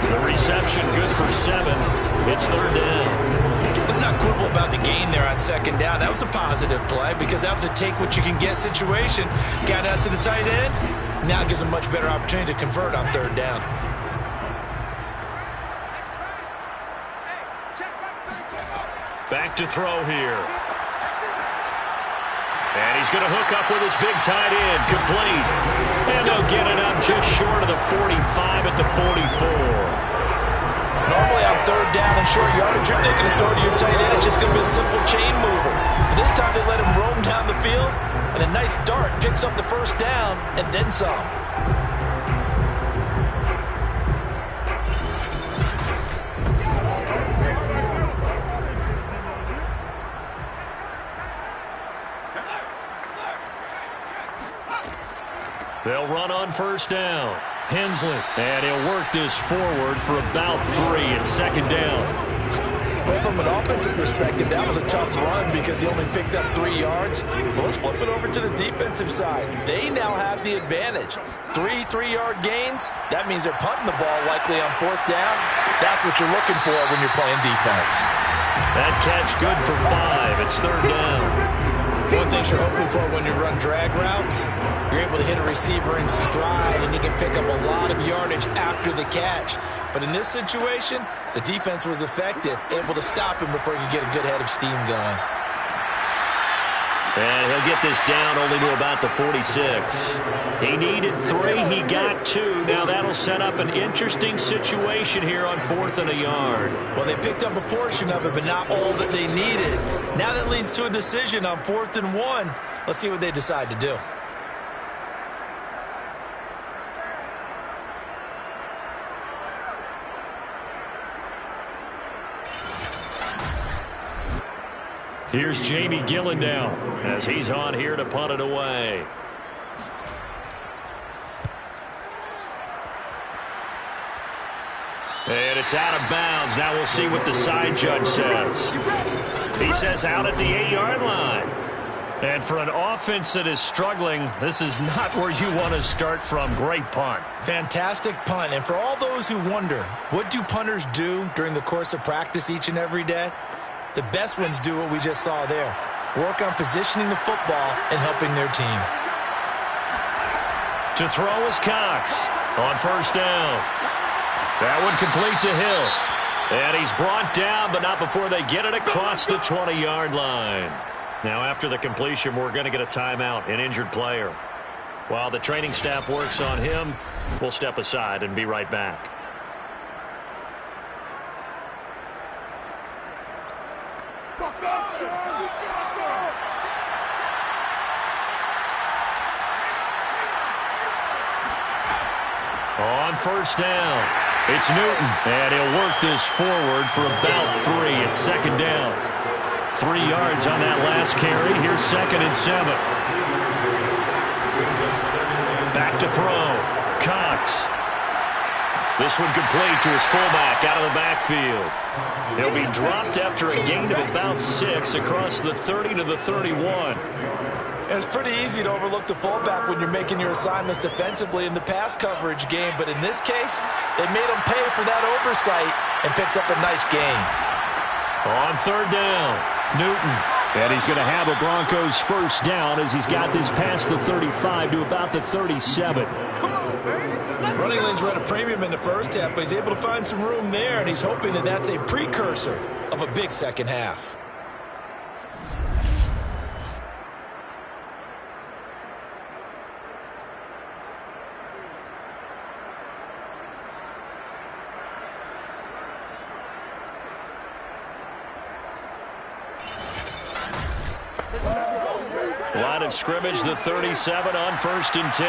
The reception good for 7. It's 3rd down. Let's not quibble about the gain there on 2nd down. That was a positive play because that was a take-what-you-can-get situation. Got out to the tight end. Now it gives a much better opportunity to convert on 3rd down. Back to throw here. And he's going to hook up with his big tight end. Complete. And they'll get it up just short of the 45 at the 44. Normally on 3rd down and short yardage, you're thinking of throw to your tight end. It's just going to be a simple chain mover. But this time they let him roam down the field, and a nice dart picks up the 1st down and then some. They'll run on 1st down. Hensley, and he'll work this forward for about 3 and 2nd down. Well, from an offensive perspective, that was a tough run because he only picked up 3 yards. Well, let's flip it over to the defensive side. They now have the advantage. 3 3-yard gains. That means they're punting the ball likely on 4th down. That's what you're looking for when you're playing defense. That catch good for 5. It's 3rd down. One thing you're hoping for when you run drag routes, you're able to hit a receiver in stride, and he can pick up a lot of yardage after the catch. But in this situation, the defense was effective, able to stop him before he could get a good head of steam going. And he'll get this down only to about the 46. He needed 3. He got 2. Now that'll set up an interesting situation here on 4th and a yard. Well, they picked up a portion of it, but not all that they needed. Now that leads to a decision on 4th and 1. Let's see what they decide to do. Here's Jamie Gillandale as he's on here to punt it away. And it's out of bounds. Now we'll see what the side judge says. He says out at the 8-yard line. And for an offense that is struggling, this is not where you want to start from. Great punt. Fantastic punt. And for all those who wonder, what do punters do during the course of practice each and every day? The best ones do what we just saw there. Work on positioning the football and helping their team. To throw is Cox on 1st down. That one complete to Hill. And he's brought down, but not before they get it across the 20-yard line. Now, after the completion, we're going to get a timeout, an injured player. While the training staff works on him, we'll step aside and be right back. On first down, it's Newton, and he'll work this forward for about 3. It's second down. 3 yards on that last carry. Here's 2nd and 7. Back to throw. Cox. This one complete to his fullback out of the backfield. He'll be dropped after a gain of about 6 across the 30 to the 31. It's pretty easy to overlook the fullback when you're making your assignments defensively in the pass coverage game, but in this case, they made him pay for that oversight and picks up a nice gain. On third down, Newton. And he's going to have a Broncos first down as he's got this past the 35 to about the 37. Running lanes were at a premium in the first half, but he's able to find some room there, and he's hoping that that's a precursor of a big second half. Line of scrimmage, the 37 on 1st and 10.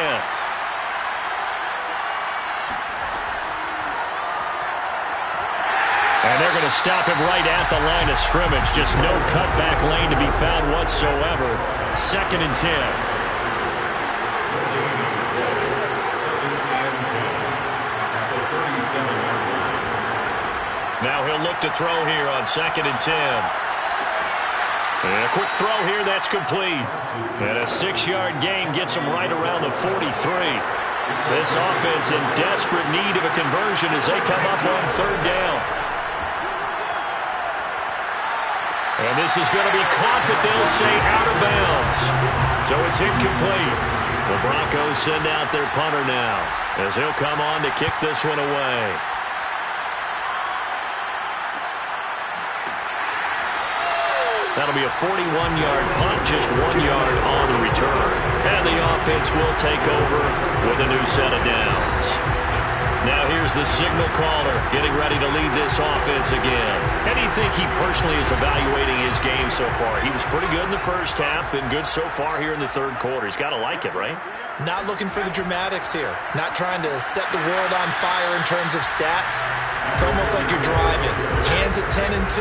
And they're going to stop him right at the line of scrimmage. Just no cutback lane to be found whatsoever. 2nd and 10. Now he'll look to throw here on 2nd and 10. And a quick throw here, that's complete. And a 6-yard gain gets him right around the 43. This offense in desperate need of a conversion as they come up on 3rd down. And this is going to be caught, but they'll say out of bounds. So it's incomplete. The Broncos send out their punter now as he'll come on to kick this one away. That'll be a 41-yard punt, just 1 yard on the return. And the offense will take over with a new set of downs. Now here's the signal caller getting ready to lead this offense again. How do you think he personally is evaluating his game so far? He was pretty good in the first half, been good so far here in the 3rd quarter. He's got to like it, right? Not looking for the dramatics here. Not trying to set the world on fire in terms of stats. It's almost like you're driving. Hands at 10 and 2,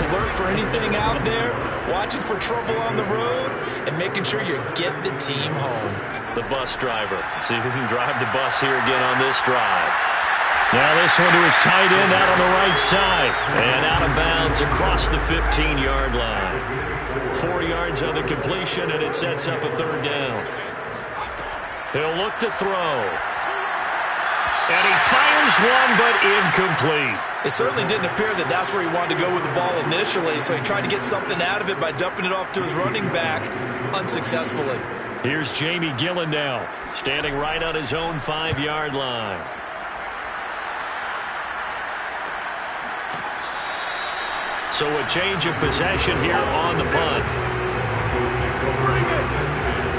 alert for anything out there, watching for trouble on the road, and making sure you get the team home. The bus driver. See if he can drive the bus here again on this drive. Now this one to his tight end out on the right side. And out of bounds across the 15-yard line. 4 yards on the completion, and it sets up a 3rd down. He'll look to throw. And he fires one, but incomplete. It certainly didn't appear that that's where he wanted to go with the ball initially, so he tried to get something out of it by dumping it off to his running back unsuccessfully. Here's Jamie Gillen now, standing right on his own 5-yard line. So a change of possession here on the punt.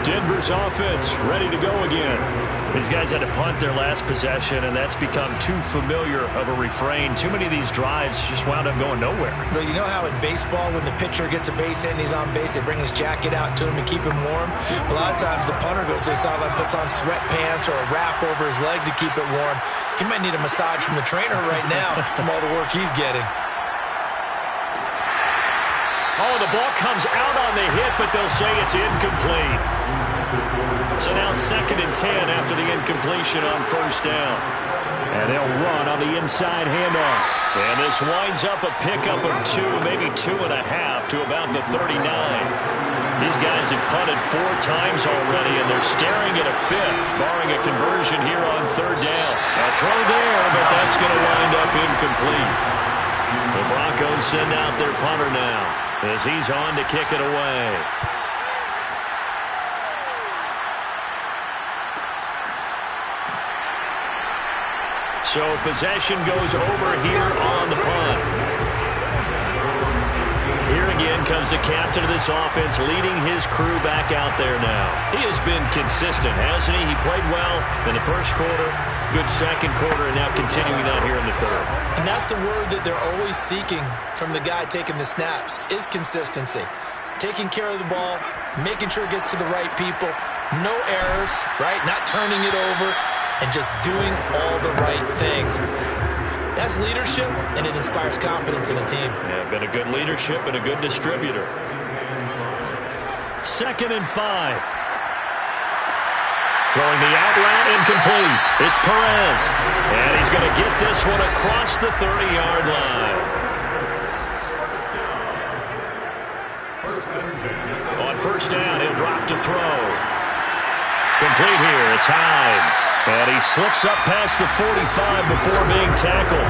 Denver's offense ready to go again. These guys had to punt their last possession, and that's become too familiar of a refrain. Too many of these drives just wound up going nowhere. Well, you know how in baseball, when the pitcher gets a base hit and he's on base, they bring his jacket out to him to keep him warm? A lot of times the punter goes to the sideline, puts on sweatpants or a wrap over his leg to keep it warm. He might need a massage from the trainer right now from all the work he's getting. Oh, the ball comes out on the hit, but they'll say it's incomplete. So now 2nd and 10 after the incompletion on 1st down. And they'll run on the inside handoff. And this winds up a pickup of 2, maybe 2.5 to about the 39. These guys have punted 4 times already, and they're staring at a 5th, barring a conversion here on 3rd down. A throw there, but that's going to wind up incomplete. The Broncos send out their punter now as he's on to kick it away. So possession goes over here on the punt. Here again comes the captain of this offense, leading his crew back out there now. He has been consistent, hasn't he? He played well in the first quarter, good second quarter, and now continuing out here in the third. And that's the word that they're always seeking from the guy taking the snaps, is consistency. Taking care of the ball, making sure it gets to the right people, no errors, right? Not turning it over, and just doing all the right things. That's leadership, and it inspires confidence in a team. Yeah, been a good leadership and a good distributor. 2nd and 5. Throwing the out route incomplete. It's Perez. And he's going to get this one across the 30-yard line. On first down, he'll drop to throw. Complete here. It's Hyde. And he slips up past the 45 before being tackled.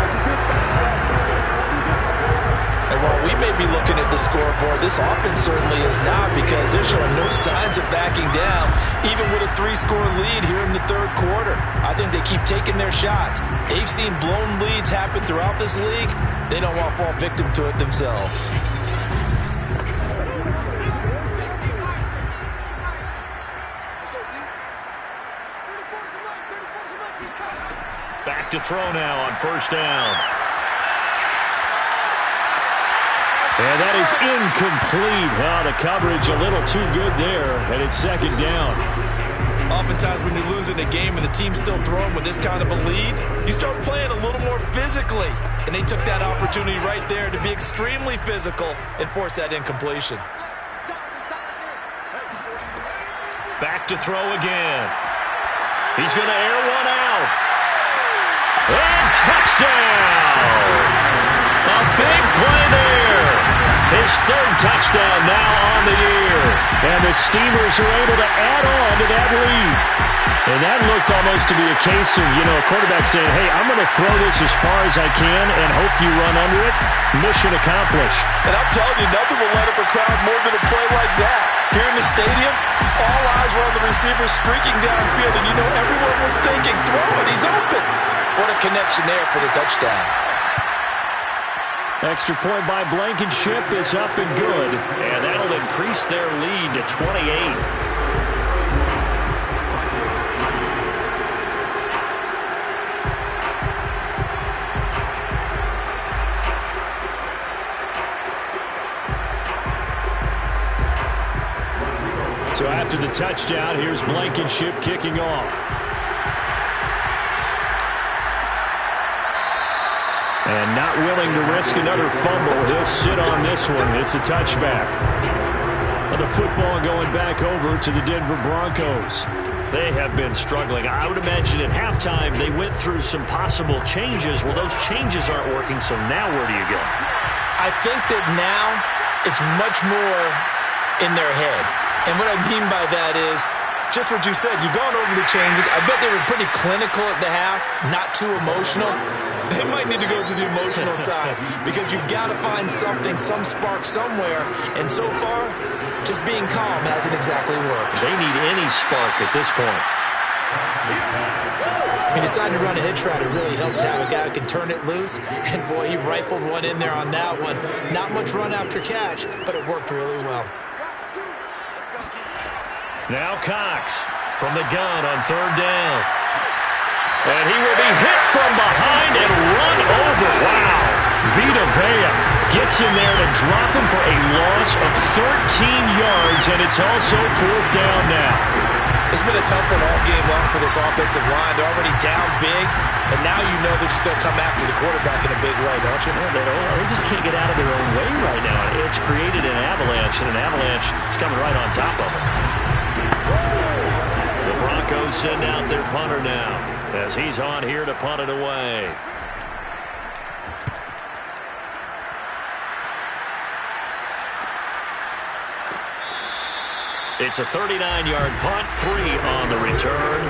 And while we may be looking at the scoreboard, this offense certainly is not, because they're showing no signs of backing down, even with a 3-score lead here in the third quarter. I think they keep taking their shots. They've seen blown leads happen throughout this league. They don't want to fall victim to it themselves. Back to throw now on first down. And that is incomplete. Oh, the coverage a little too good there, and it's 2nd down. Oftentimes when you're losing a game and the team's still throwing with this kind of a lead, you start playing a little more physically. And they took that opportunity right there to be extremely physical and force that incompletion. Back to throw again. He's going to air one out. And touchdown! A big play there. His 3rd touchdown now on the year. And the Steamers are able to add on to that lead. And that looked almost to be a case of, a quarterback saying, hey, I'm going to throw this as far as I can and hope you run under it. Mission accomplished. And I'm telling you, nothing will light up a crowd more than a play like that. Here in the stadium, all eyes were on the receiver streaking downfield, and everyone was thinking, throw it, he's open. What a connection there for the touchdown. Extra point by Blankenship is up and good. And that'll increase their lead to 28. So after the touchdown, here's Blankenship kicking off. And not willing to risk another fumble. He'll sit on this one. It's a touchback. The football going back over to the Denver Broncos. They have been struggling. I would imagine at halftime they went through some possible changes. Well, those changes aren't working, so now where do you go? I think that now it's much more in their head. And what I mean by that is just what you said. You've gone over the changes. I bet they were pretty clinical at the half, not too emotional. They might need to go to the emotional side, because you've got to find something, some spark somewhere. And so far, just being calm hasn't exactly worked. They need any spark at this point. He decided to run a hitch route. It really helped to have a guy who can turn it loose. And boy, he rifled one in there on that one. Not much run after catch, but it worked really well. Now Cox from the gun on 3rd down. And he will be hit from behind and run over. Wow. Vita Vea gets in there to drop him for a loss of 13 yards, and it's also 4th down now. It's been a tough one all game long for this offensive line. They're already down big, and now you know they're just going to come after the quarterback in a big way, don't you? Well, they just can't get out of their own way right now. It's created an avalanche, and an avalanche is coming right on top of them. The Broncos send out their punter now, as he's on here to punt it away. It's a 39-yard punt, 3 on the return.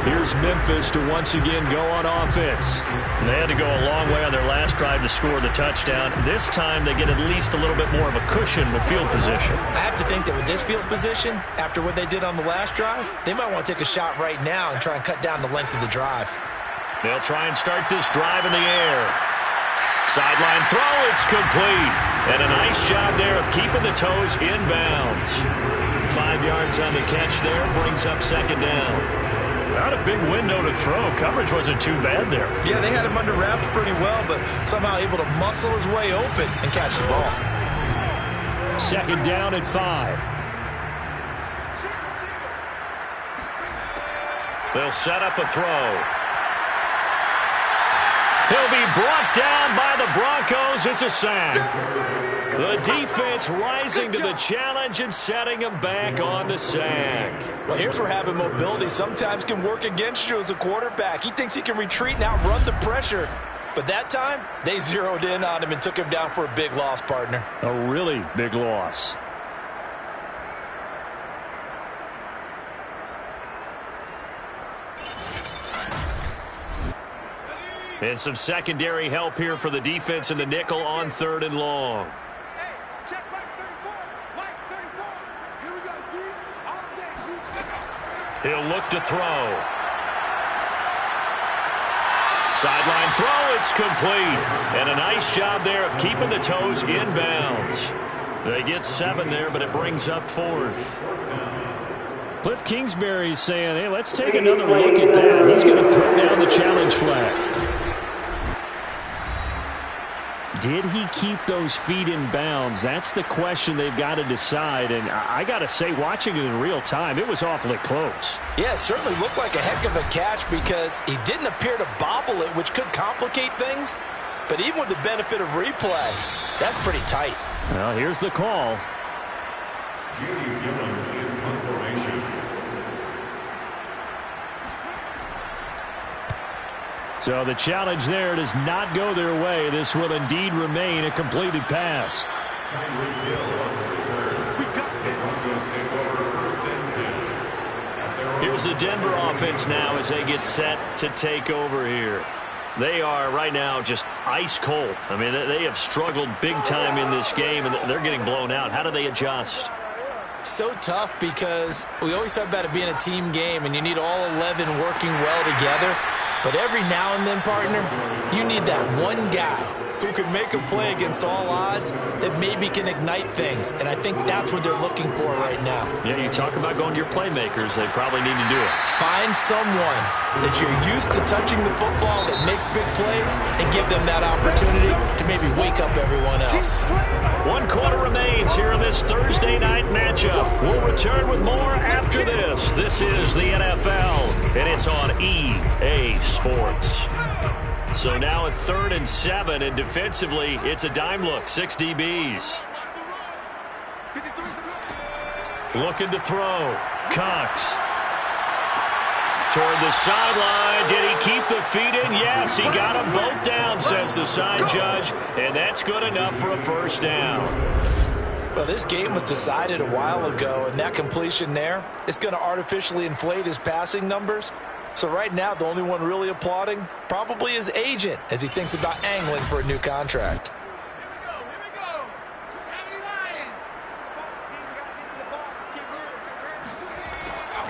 Here's Memphis to once again go on offense. They had to go a long way on their last drive to score the touchdown. This time they get at least a little bit more of a cushion with field position. I have to think that with this field position, after what they did on the last drive, they might want to take a shot right now and try and cut down the length of the drive. They'll try and start this drive in the air. Sideline throw, it's complete. And a nice job there of keeping the toes in bounds. 5 yards on the catch there, brings up second down. Not a big window to throw. Coverage wasn't too bad there. Yeah, they had him under wraps pretty well, but somehow able to muscle his way open and catch the ball. Second down at 5. They'll set up a throw. He'll be brought down by the Broncos. It's a sack. The defense rising to the challenge and setting him back on the sack. Well, here's where having mobility sometimes can work against you as a quarterback. He thinks he can retreat and outrun the pressure. But that time, they zeroed in on him and took him down for a big loss, partner. A really big loss. And some secondary help here for the defense in the nickel on 3rd and long. Check right 34. Right 34. Here we go, D. All day. He'll look to throw. Sideline throw, it's complete. And a nice job there of keeping the toes in bounds. They get 7 there, but it brings up 4th. Cliff Kingsbury's saying, hey, let's take another look at that. He's going to throw down the challenge flag. Did he keep those feet in bounds? That's the question they've got to decide. And I got to say, watching it in real time, it was awfully close. Yeah, it certainly looked like a heck of a catch because he didn't appear to bobble it, which could complicate things. But even with the benefit of replay, that's pretty tight. Well, here's the call. So the challenge there does not go their way. This will indeed remain a completed pass. Here's the Denver offense now as they get set to take over here. They are right now just ice cold. I mean, they have struggled big time in this game, and they're getting blown out. How do they adjust? So tough because we always talk about it being a team game, and you need all 11 working well together. But every now and then, partner, you need that one guy who can make a play against all odds that maybe can ignite things. And I think that's what they're looking for right now. Yeah, you talk about going to your playmakers. They probably need to do it. Find someone that you're used to touching the football that makes big plays and give them that opportunity to maybe wake up everyone else. 1 quarter remains here in this Thursday night matchup. We'll return with more after this. This is the NFL, and it's on EA Sports. So now at 3rd and 7, and defensively, it's a dime look, 6 DBs. Looking to throw. Cox. Toward the sideline. Did he keep the feet in? Yes, he got them both down, says the side judge, and that's good enough for a first down. Well, this game was decided a while ago, and that completion there is going to artificially inflate his passing numbers. So right now, the only one really applauding probably his agent as he thinks about angling for a new contract.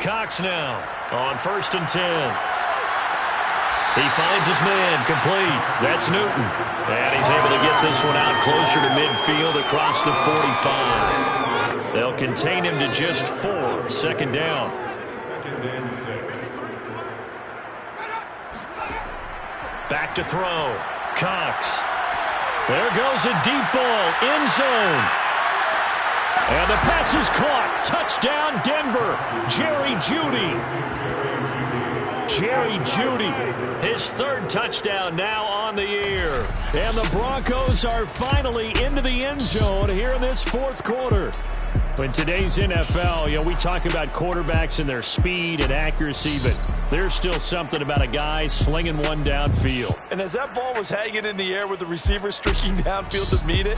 Cox now on 1st and 10. He finds his man complete. That's Newton. And he's able to get this one out closer to midfield across the 45. They'll contain him to just 4. Second down. Back to throw. Cox. There goes a deep ball. End zone. And the pass is caught. Touchdown, Denver. Jerry Jeudy. Jerry Jeudy. His 3rd touchdown now on the year. And the Broncos are finally into the end zone here in this 4th quarter. In today's NFL, we talk about quarterbacks and their speed and accuracy, but there's still something about a guy slinging one downfield. And as that ball was hanging in the air with the receiver streaking downfield to meet it,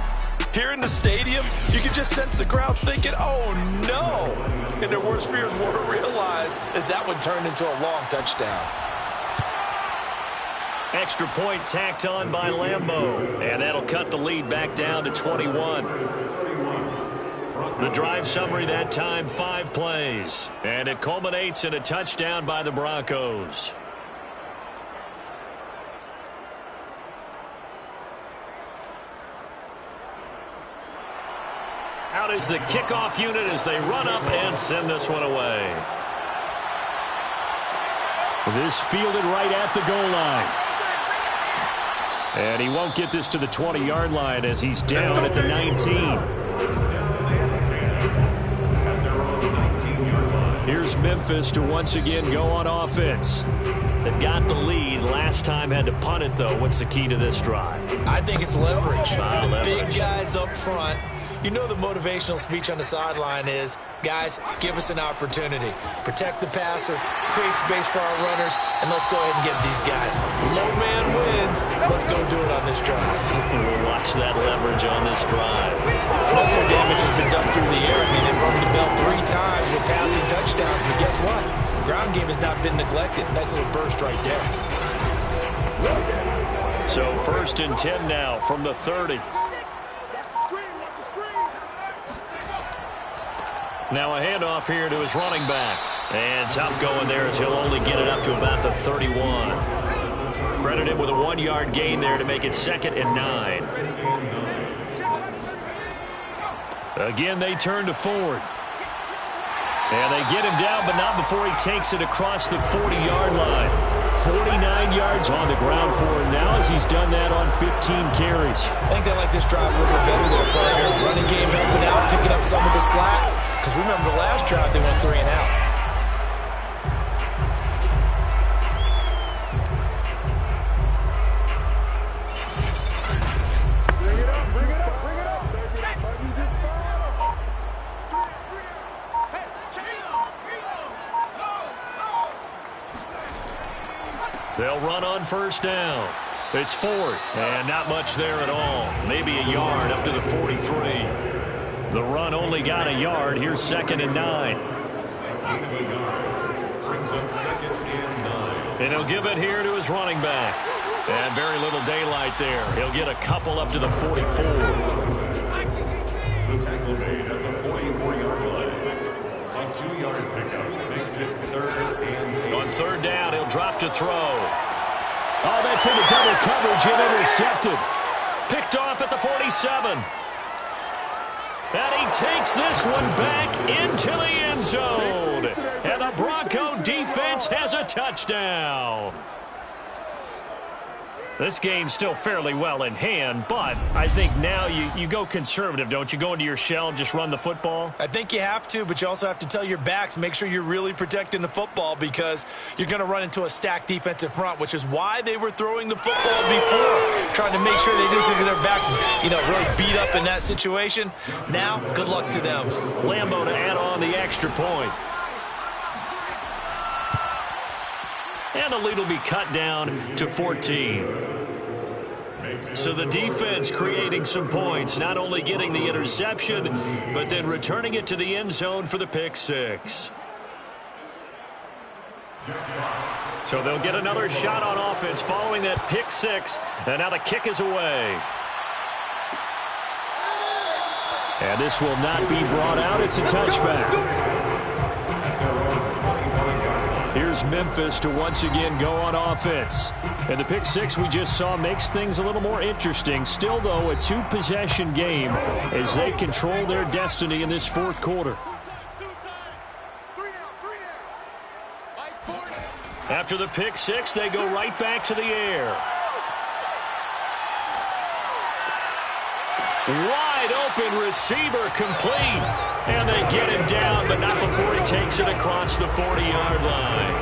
Here in the stadium, you can just sense the crowd thinking, oh, no. And their worst fears were realized as that one turned into a long touchdown. Extra point tacked on by Lambeau. And that'll cut the lead back down to 21. The drive summary that time, 5 plays. And it culminates in a touchdown by the Broncos. Out is the kickoff unit as they run up and send this one away. This fielded right at the goal line. And he won't get this to the 20-yard line as he's down at the 19. Here's Memphis to once again go on offense. They've got the lead. Last time had to punt it, though. What's the key to this drive? I think it's leverage. The big guys up front. You know the motivational speech on the sideline is, guys, give us an opportunity. Protect the passer, create space for our runners, and let's go ahead and get these guys. Low man wins. Let's go do it on this drive. We'll watch that leverage on this drive. Most of the damage has been done through the air. I mean, they've rung the bell 3 times with passing touchdowns, but guess what? The ground game has not been neglected. Nice little burst right there. So 1st and 10 now from the 30. Now a handoff here to his running back. And tough going there as he'll only get it up to about the 31. Credited with a 1-yard gain there to make it 2nd and 9. Again, they turn to Ford. And they get him down, but not before he takes it across the 40-yard line. 49 yards on the ground for him now as he's done that on 15 carries. I think they like this drive a little bit better there, partner. Running game helping out, picking up some of the slack. Because remember, the last drive they went 3 and out. Bring it up, bring it up, bring it up. They'll run on 1st down. It's Ford, and not much there at all. Maybe a yard up to the 43. The run only got a yard. Here's 2nd and 9. Brings up 2nd and 9. And he'll give it here to his running back. And very little daylight there. He'll get a couple up to the 44. The tackle made at the 44-yard line. A 2-yard pickup makes it 3rd and 8. On 3rd down, he'll drop to throw. Oh, that's into double coverage and intercepted. Picked off at the 47. And he takes this one back into the end zone. And the Bronco defense has a touchdown. This game's still fairly well in hand, but I think now you go conservative, don't you? Go into your shell and just run the football? I think you have to, but you also have to tell your backs, make sure you're really protecting the football because you're going to run into a stacked defensive front, which is why they were throwing the football before, trying to make sure they just get their backs, really beat up in that situation. Now, good luck to them. Lambeau to add on the extra point. And the lead will be cut down to 14. So the defense creating some points, not only getting the interception, but then returning it to the end zone for the pick 6. So they'll get another shot on offense following that pick 6. And now the kick is away. And this will not be brought out. It's a touchback. Here's Memphis to once again go on offense. And the pick 6 we just saw makes things a little more interesting. Still, though, a 2-possession game as they control their destiny in this 4th quarter. After the pick 6, they go right back to the air. Wide open receiver complete. And they get him down, but not before he takes it across the 40-yard line.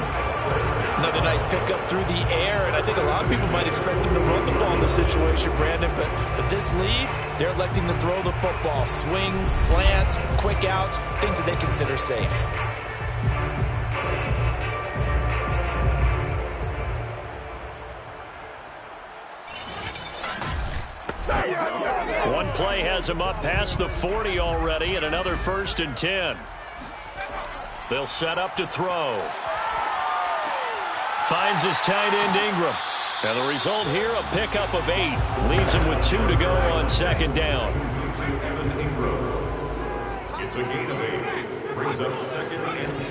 Another nice pickup through the air, and I think a lot of people might expect him to run the ball in this situation, Brandon, but with this lead, they're electing to throw the football. Swings, slants, quick outs, things that they consider safe. big play has him up past the 40 already, and another 1st and 10. They'll set up to throw. Finds his tight end Ingram. And the result here, a pickup of 8. Leaves him with 2 to go on 2nd down. It's a gain of 8. Brings up 2nd and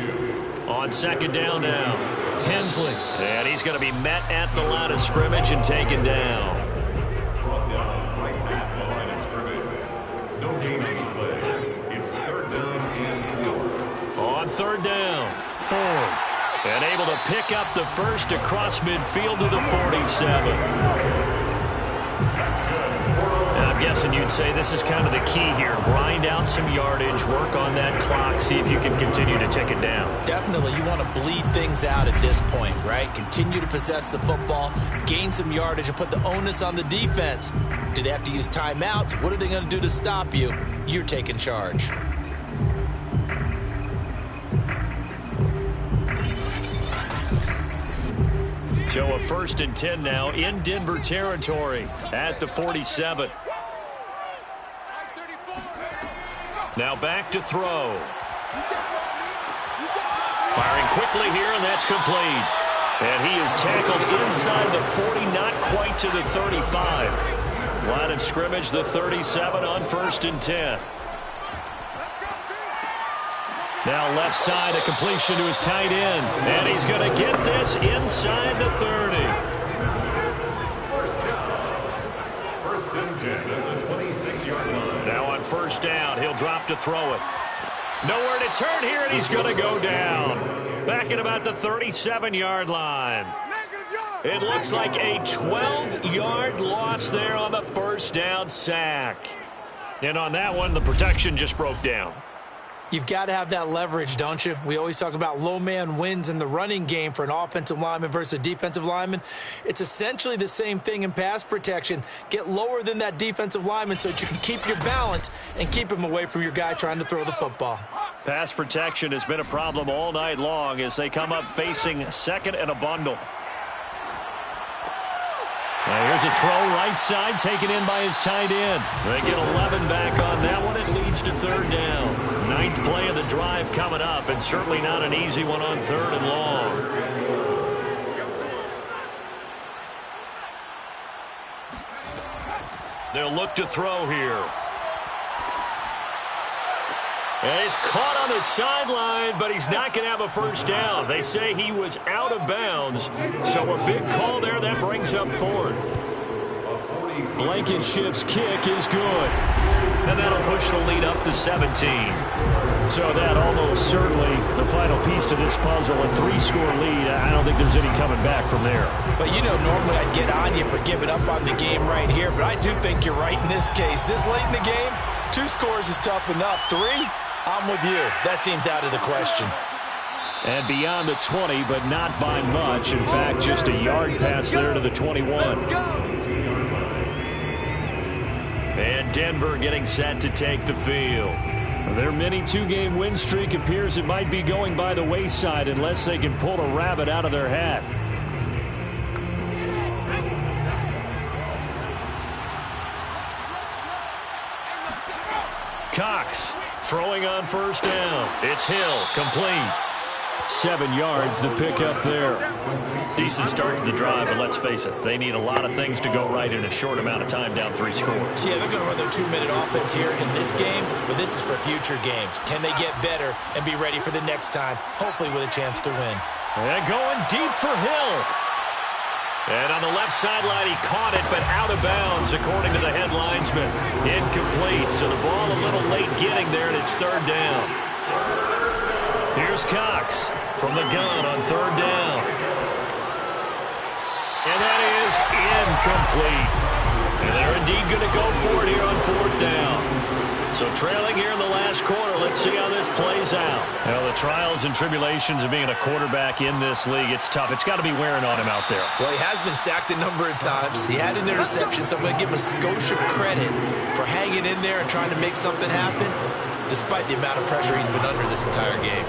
2. On 2nd down now, Hensley. And he's going to be met at the line of scrimmage and taken down. Brought down right at the line of scrimmage. No gain on the play. It's 3rd down and 4. On 3rd down, Ford. And able to pick up the first across midfield to the 47. That's good. And I'm guessing you'd say this is kind of the key here. Grind out some yardage, work on that clock, see if you can continue to tick it down. Definitely, you want to bleed things out at this point, right? Continue to possess the football, gain some yardage, and put the onus on the defense. Do they have to use timeouts? What are they going to do to stop you? You're taking charge. So a 1st and 10 now in Denver territory at the 47. Now back to throw. Firing quickly here, and that's complete. And he is tackled inside the 40, not quite to the 35. Line of scrimmage, the 37 on 1st and 10. Now left side, a completion to his tight end. And he's going to get this inside the 30. First and 10 at the 26-yard line. Now on 1st down, he'll drop to throw it. Nowhere to turn here, and he's going to go down. Back at about the 37-yard line. It looks like a 12-yard loss there on the 1st down sack. And on that one, the protection just broke down. You've got to have that leverage, don't you? We always talk about low man wins in the running game for an offensive lineman versus a defensive lineman. It's essentially the same thing in pass protection. Get lower than that defensive lineman so that you can keep your balance and keep him away from your guy trying to throw the football. Pass protection has been a problem all night long as they come up facing 2nd and a bundle. Now here's a throw right side taken in by his tight end. They get 11 back on that one. It leads to 3rd down. 9th play of the drive coming up, and certainly not an easy one on 3rd and long. They'll look to throw here. And he's caught on the sideline, but he's not going to have a 1st down. They say he was out of bounds, so a big call there. That brings up 4th. Blankenship's kick is good. And that'll push the lead up to 17. So that almost certainly the final piece to this puzzle, a 3-score lead. I don't think there's any coming back from there. But, you know, normally I'd get on you for giving up on the game right here, but I do think you're right in this case. This late in the game, 2 scores is tough enough. 3, I'm with you. That seems out of the question. And beyond the 20, but not by much. In fact, just a yard pass there to the 21. And Denver getting set to take the field. Their mini 2-game win streak appears it might be going by the wayside unless they can pull a rabbit out of their hat. Cox throwing on 1st down. It's Hill, complete. 7 yards, the pickup there. Decent start to the drive, but let's face it, they need a lot of things to go right in a short amount of time, down 3 scores. Yeah, they're going to run their 2-minute offense here in this game, but this is for future games. Can they get better and be ready for the next time, hopefully with a chance to win? And going deep for Hill. And on the left sideline, he caught it, but out of bounds, according to the head linesman. Incomplete, so the ball a little late getting there, and it's 3rd down. Here's Cox from the gun on 3rd down. And that is incomplete. And they're indeed going to go for it here on 4th down. So trailing here in the last quarter, let's see how this plays out. Well, the trials and tribulations of being a quarterback in this league, it's tough. It's got to be wearing on him out there. Well, he has been sacked a number of times. He had an interception, so I'm going to give him a skosh of credit for hanging in there and trying to make something happen, despite the amount of pressure he's been under this entire game.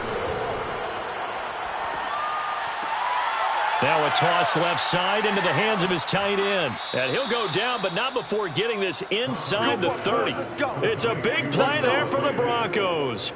Now a toss left side into the hands of his tight end. And he'll go down, but not before getting this inside the 30. It's a big play there for the Broncos.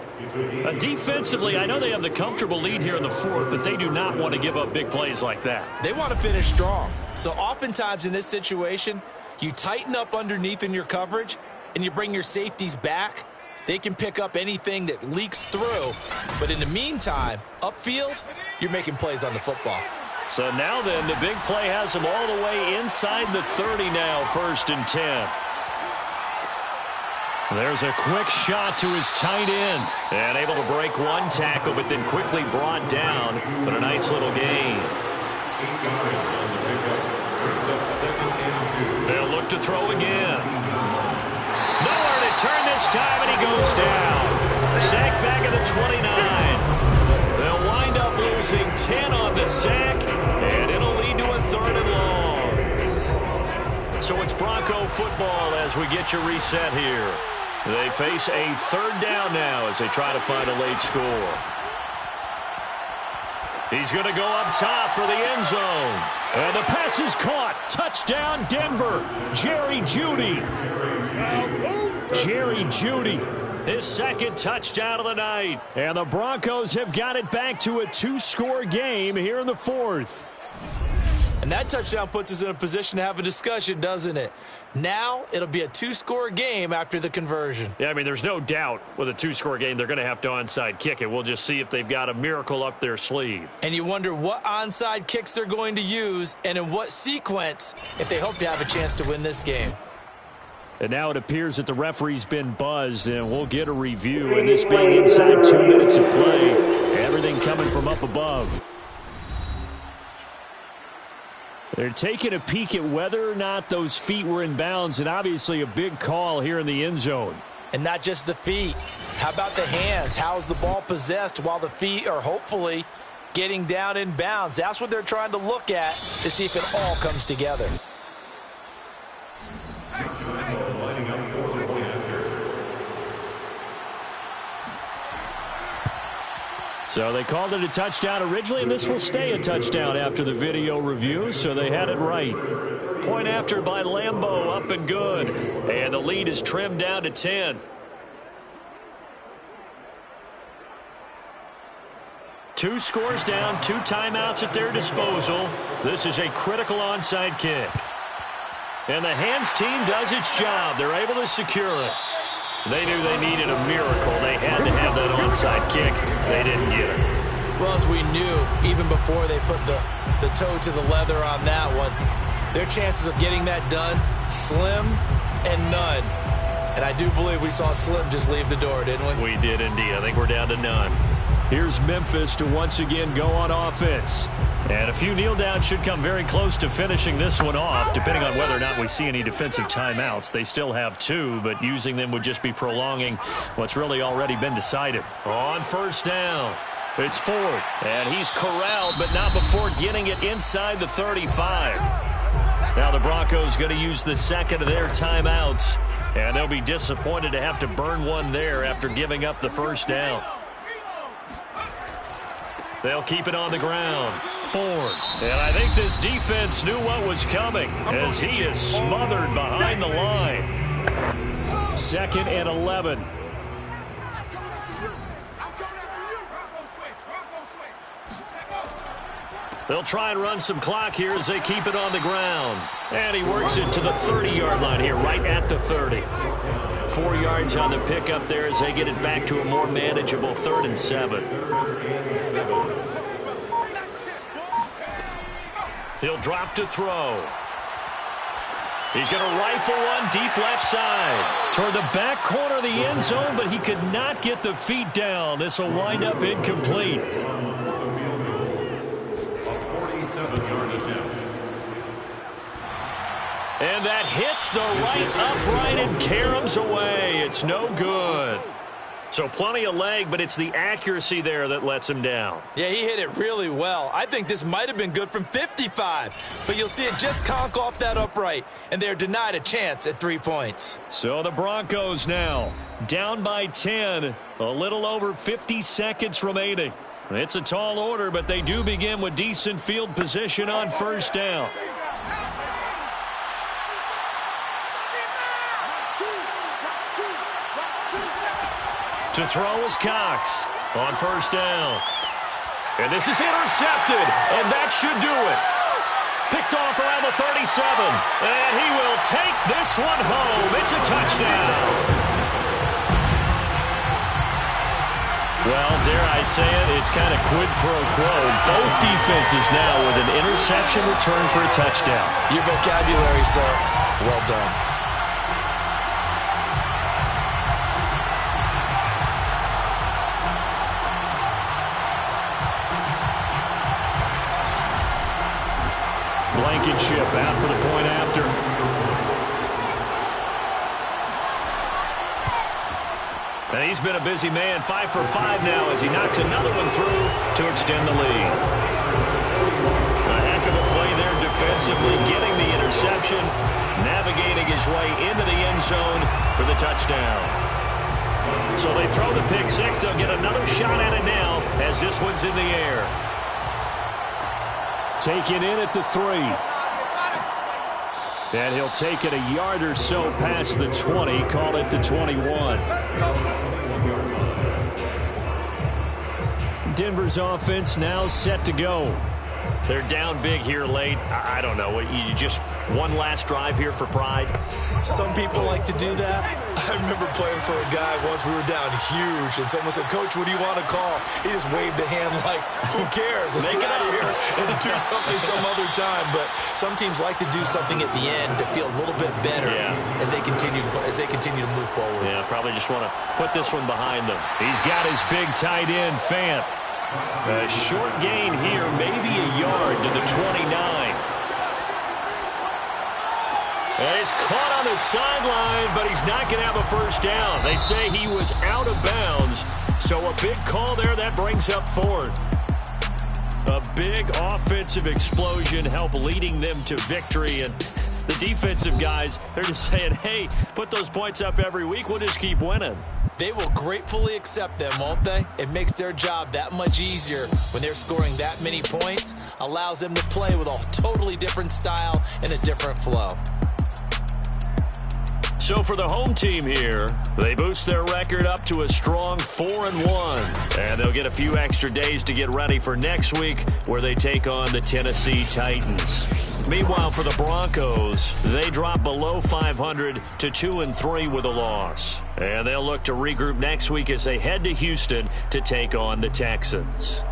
Defensively, I know they have the comfortable lead here in the fourth, but they do not want to give up big plays like that. They want to finish strong. So oftentimes in this situation, you tighten up underneath in your coverage, and you bring your safeties back. They can pick up anything that leaks through. But in the meantime, upfield, you're making plays on the football. So now then, the big play has him all the way inside the 30 now, 1st and 10. There's a quick shot to his tight end. And able to break one tackle, but then quickly brought down. But a nice little gain. 8 yards on the pickup. Brings up 2nd and 2. They'll look to throw again. Nowhere to turn this time, and he goes down. Sacked back at the 29. They'll wind up losing 10 on the sack, and it'll lead to a 3rd and long. So it's Bronco football as we get you reset here. They face a 3rd down now as they try to find a late score. He's going to go up top for the end zone. And the pass is caught. Touchdown, Denver. Jerry Jeudy. Jerry Jeudy. His 2nd touchdown of the night. And the Broncos have got it back to a 2-score game here in the 4th. And that touchdown puts us in a position to have a discussion, doesn't it? Now it'll be a 2-score game after the conversion. Yeah, I mean, there's no doubt with a 2-score game, they're going to have to onside kick it. We'll just see if they've got a miracle up their sleeve. And you wonder what onside kicks they're going to use and in what sequence if they hope to have a chance to win this game. And now it appears that the referee's been buzzed, and we'll get a review. And this being inside 2 minutes of play, everything coming from up above. They're taking a peek at whether or not those feet were in bounds, and obviously a big call here in the end zone. And not just the feet. How about the hands? How's the ball possessed while the feet are hopefully getting down in bounds? That's what they're trying to look at to see if it all comes together. Lining up for the point after. So they called it a touchdown originally, and this will stay a touchdown after the video review, so they had it right. Point after by Lambeau, up and good. And the lead is trimmed down to 10. Two scores down, 2 timeouts at their disposal. This is a critical onside kick. And the hands team does its job. They're able to secure it. They knew they needed a miracle. They had to have that onside kick. They didn't get it. Well, as we knew, even before they put the toe to the leather on that one, their chances of getting that done, slim and none. And I do believe we saw Slim just leave the door, didn't we? We did indeed. I think we're down to none. Here's Memphis to once again go on offense. And a few kneel downs should come very close to finishing this one off, depending on whether or not we see any defensive timeouts. They still have 2, but using them would just be prolonging what's really already been decided. On 1st down, it's Ford, and he's corralled, but not before getting it inside the 35. Now the Broncos going to use the 2nd of their timeouts, and they'll be disappointed to have to burn one there after giving up the 1st down. They'll keep it on the ground. Ford. And I think this defense knew what was coming as he is smothered behind the line. 2nd and 11. They'll try and run some clock here as they keep it on the ground. And he works it to the 30-yard line here, right at the 30. 4 yards on the pickup there as they get it back to a more manageable 3rd and 7. He'll drop to throw. He's going to rifle one deep left side. Toward the back corner of the end zone, but he could not get the feet down. This will wind up incomplete. A 47-yard attempt. And that hits the right upright and caroms away. It's no good. So plenty of leg, but it's the accuracy there that lets him down. Yeah, he hit it really well. I think this might have been good from 55, but you'll see it just conk off that upright, and they're denied a chance at 3 points. So the Broncos now down by 10, a little over 50 seconds remaining. It's a tall order, but they do begin with decent field position on first down. To throw is Cox on first down. And this is intercepted, and that should do it. Picked off around the 37, and he will take this one home. It's a touchdown. Well, dare I say it, it's kind of quid pro quo. Both defenses now with an interception return for a touchdown. Your vocabulary, sir. Well done. Blankenship out for the point after. And he's been a busy man, 5 for 5 now as he knocks another one through to extend the lead. A heck of a play there defensively, getting the interception, navigating his way into the end zone for the touchdown. So they throw the pick six. They'll get another shot at it now as this one's in the air. Taken in at the 3. And he'll take it a yard or so past the 20, call it the 21. Denver's offense now set to go. They're down big here late. I don't know. You just one last drive here for pride? Some people like to do that. I remember playing for a guy once. We were down huge, and someone said, "Coach, what do you want to call?" He just waved a hand like, "Who cares? Let's get out of here and do something some other time." But some teams like to do something at the end to feel a little bit better as they continue to move forward. Yeah, probably just want to put this one behind them. He's got his big tight end, Fant. A short gain here, maybe a yard to the 29. And he's caught on the sideline, but he's not going to have a first down. They say he was out of bounds, so a big call there that brings up 4th. A big offensive explosion helped leading them to victory, and the defensive guys, they're just saying, hey, put those points up every week, we'll just keep winning. They will gratefully accept them, won't they? It makes their job that much easier when they're scoring that many points, allows them to play with a totally different style and a different flow. So for the home team here, they boost their record up to a strong 4-1. And they'll get a few extra days to get ready for next week where they take on the Tennessee Titans. Meanwhile, for the Broncos, they drop below 500 to 2-3 with a loss. And they'll look to regroup next week as they head to Houston to take on the Texans.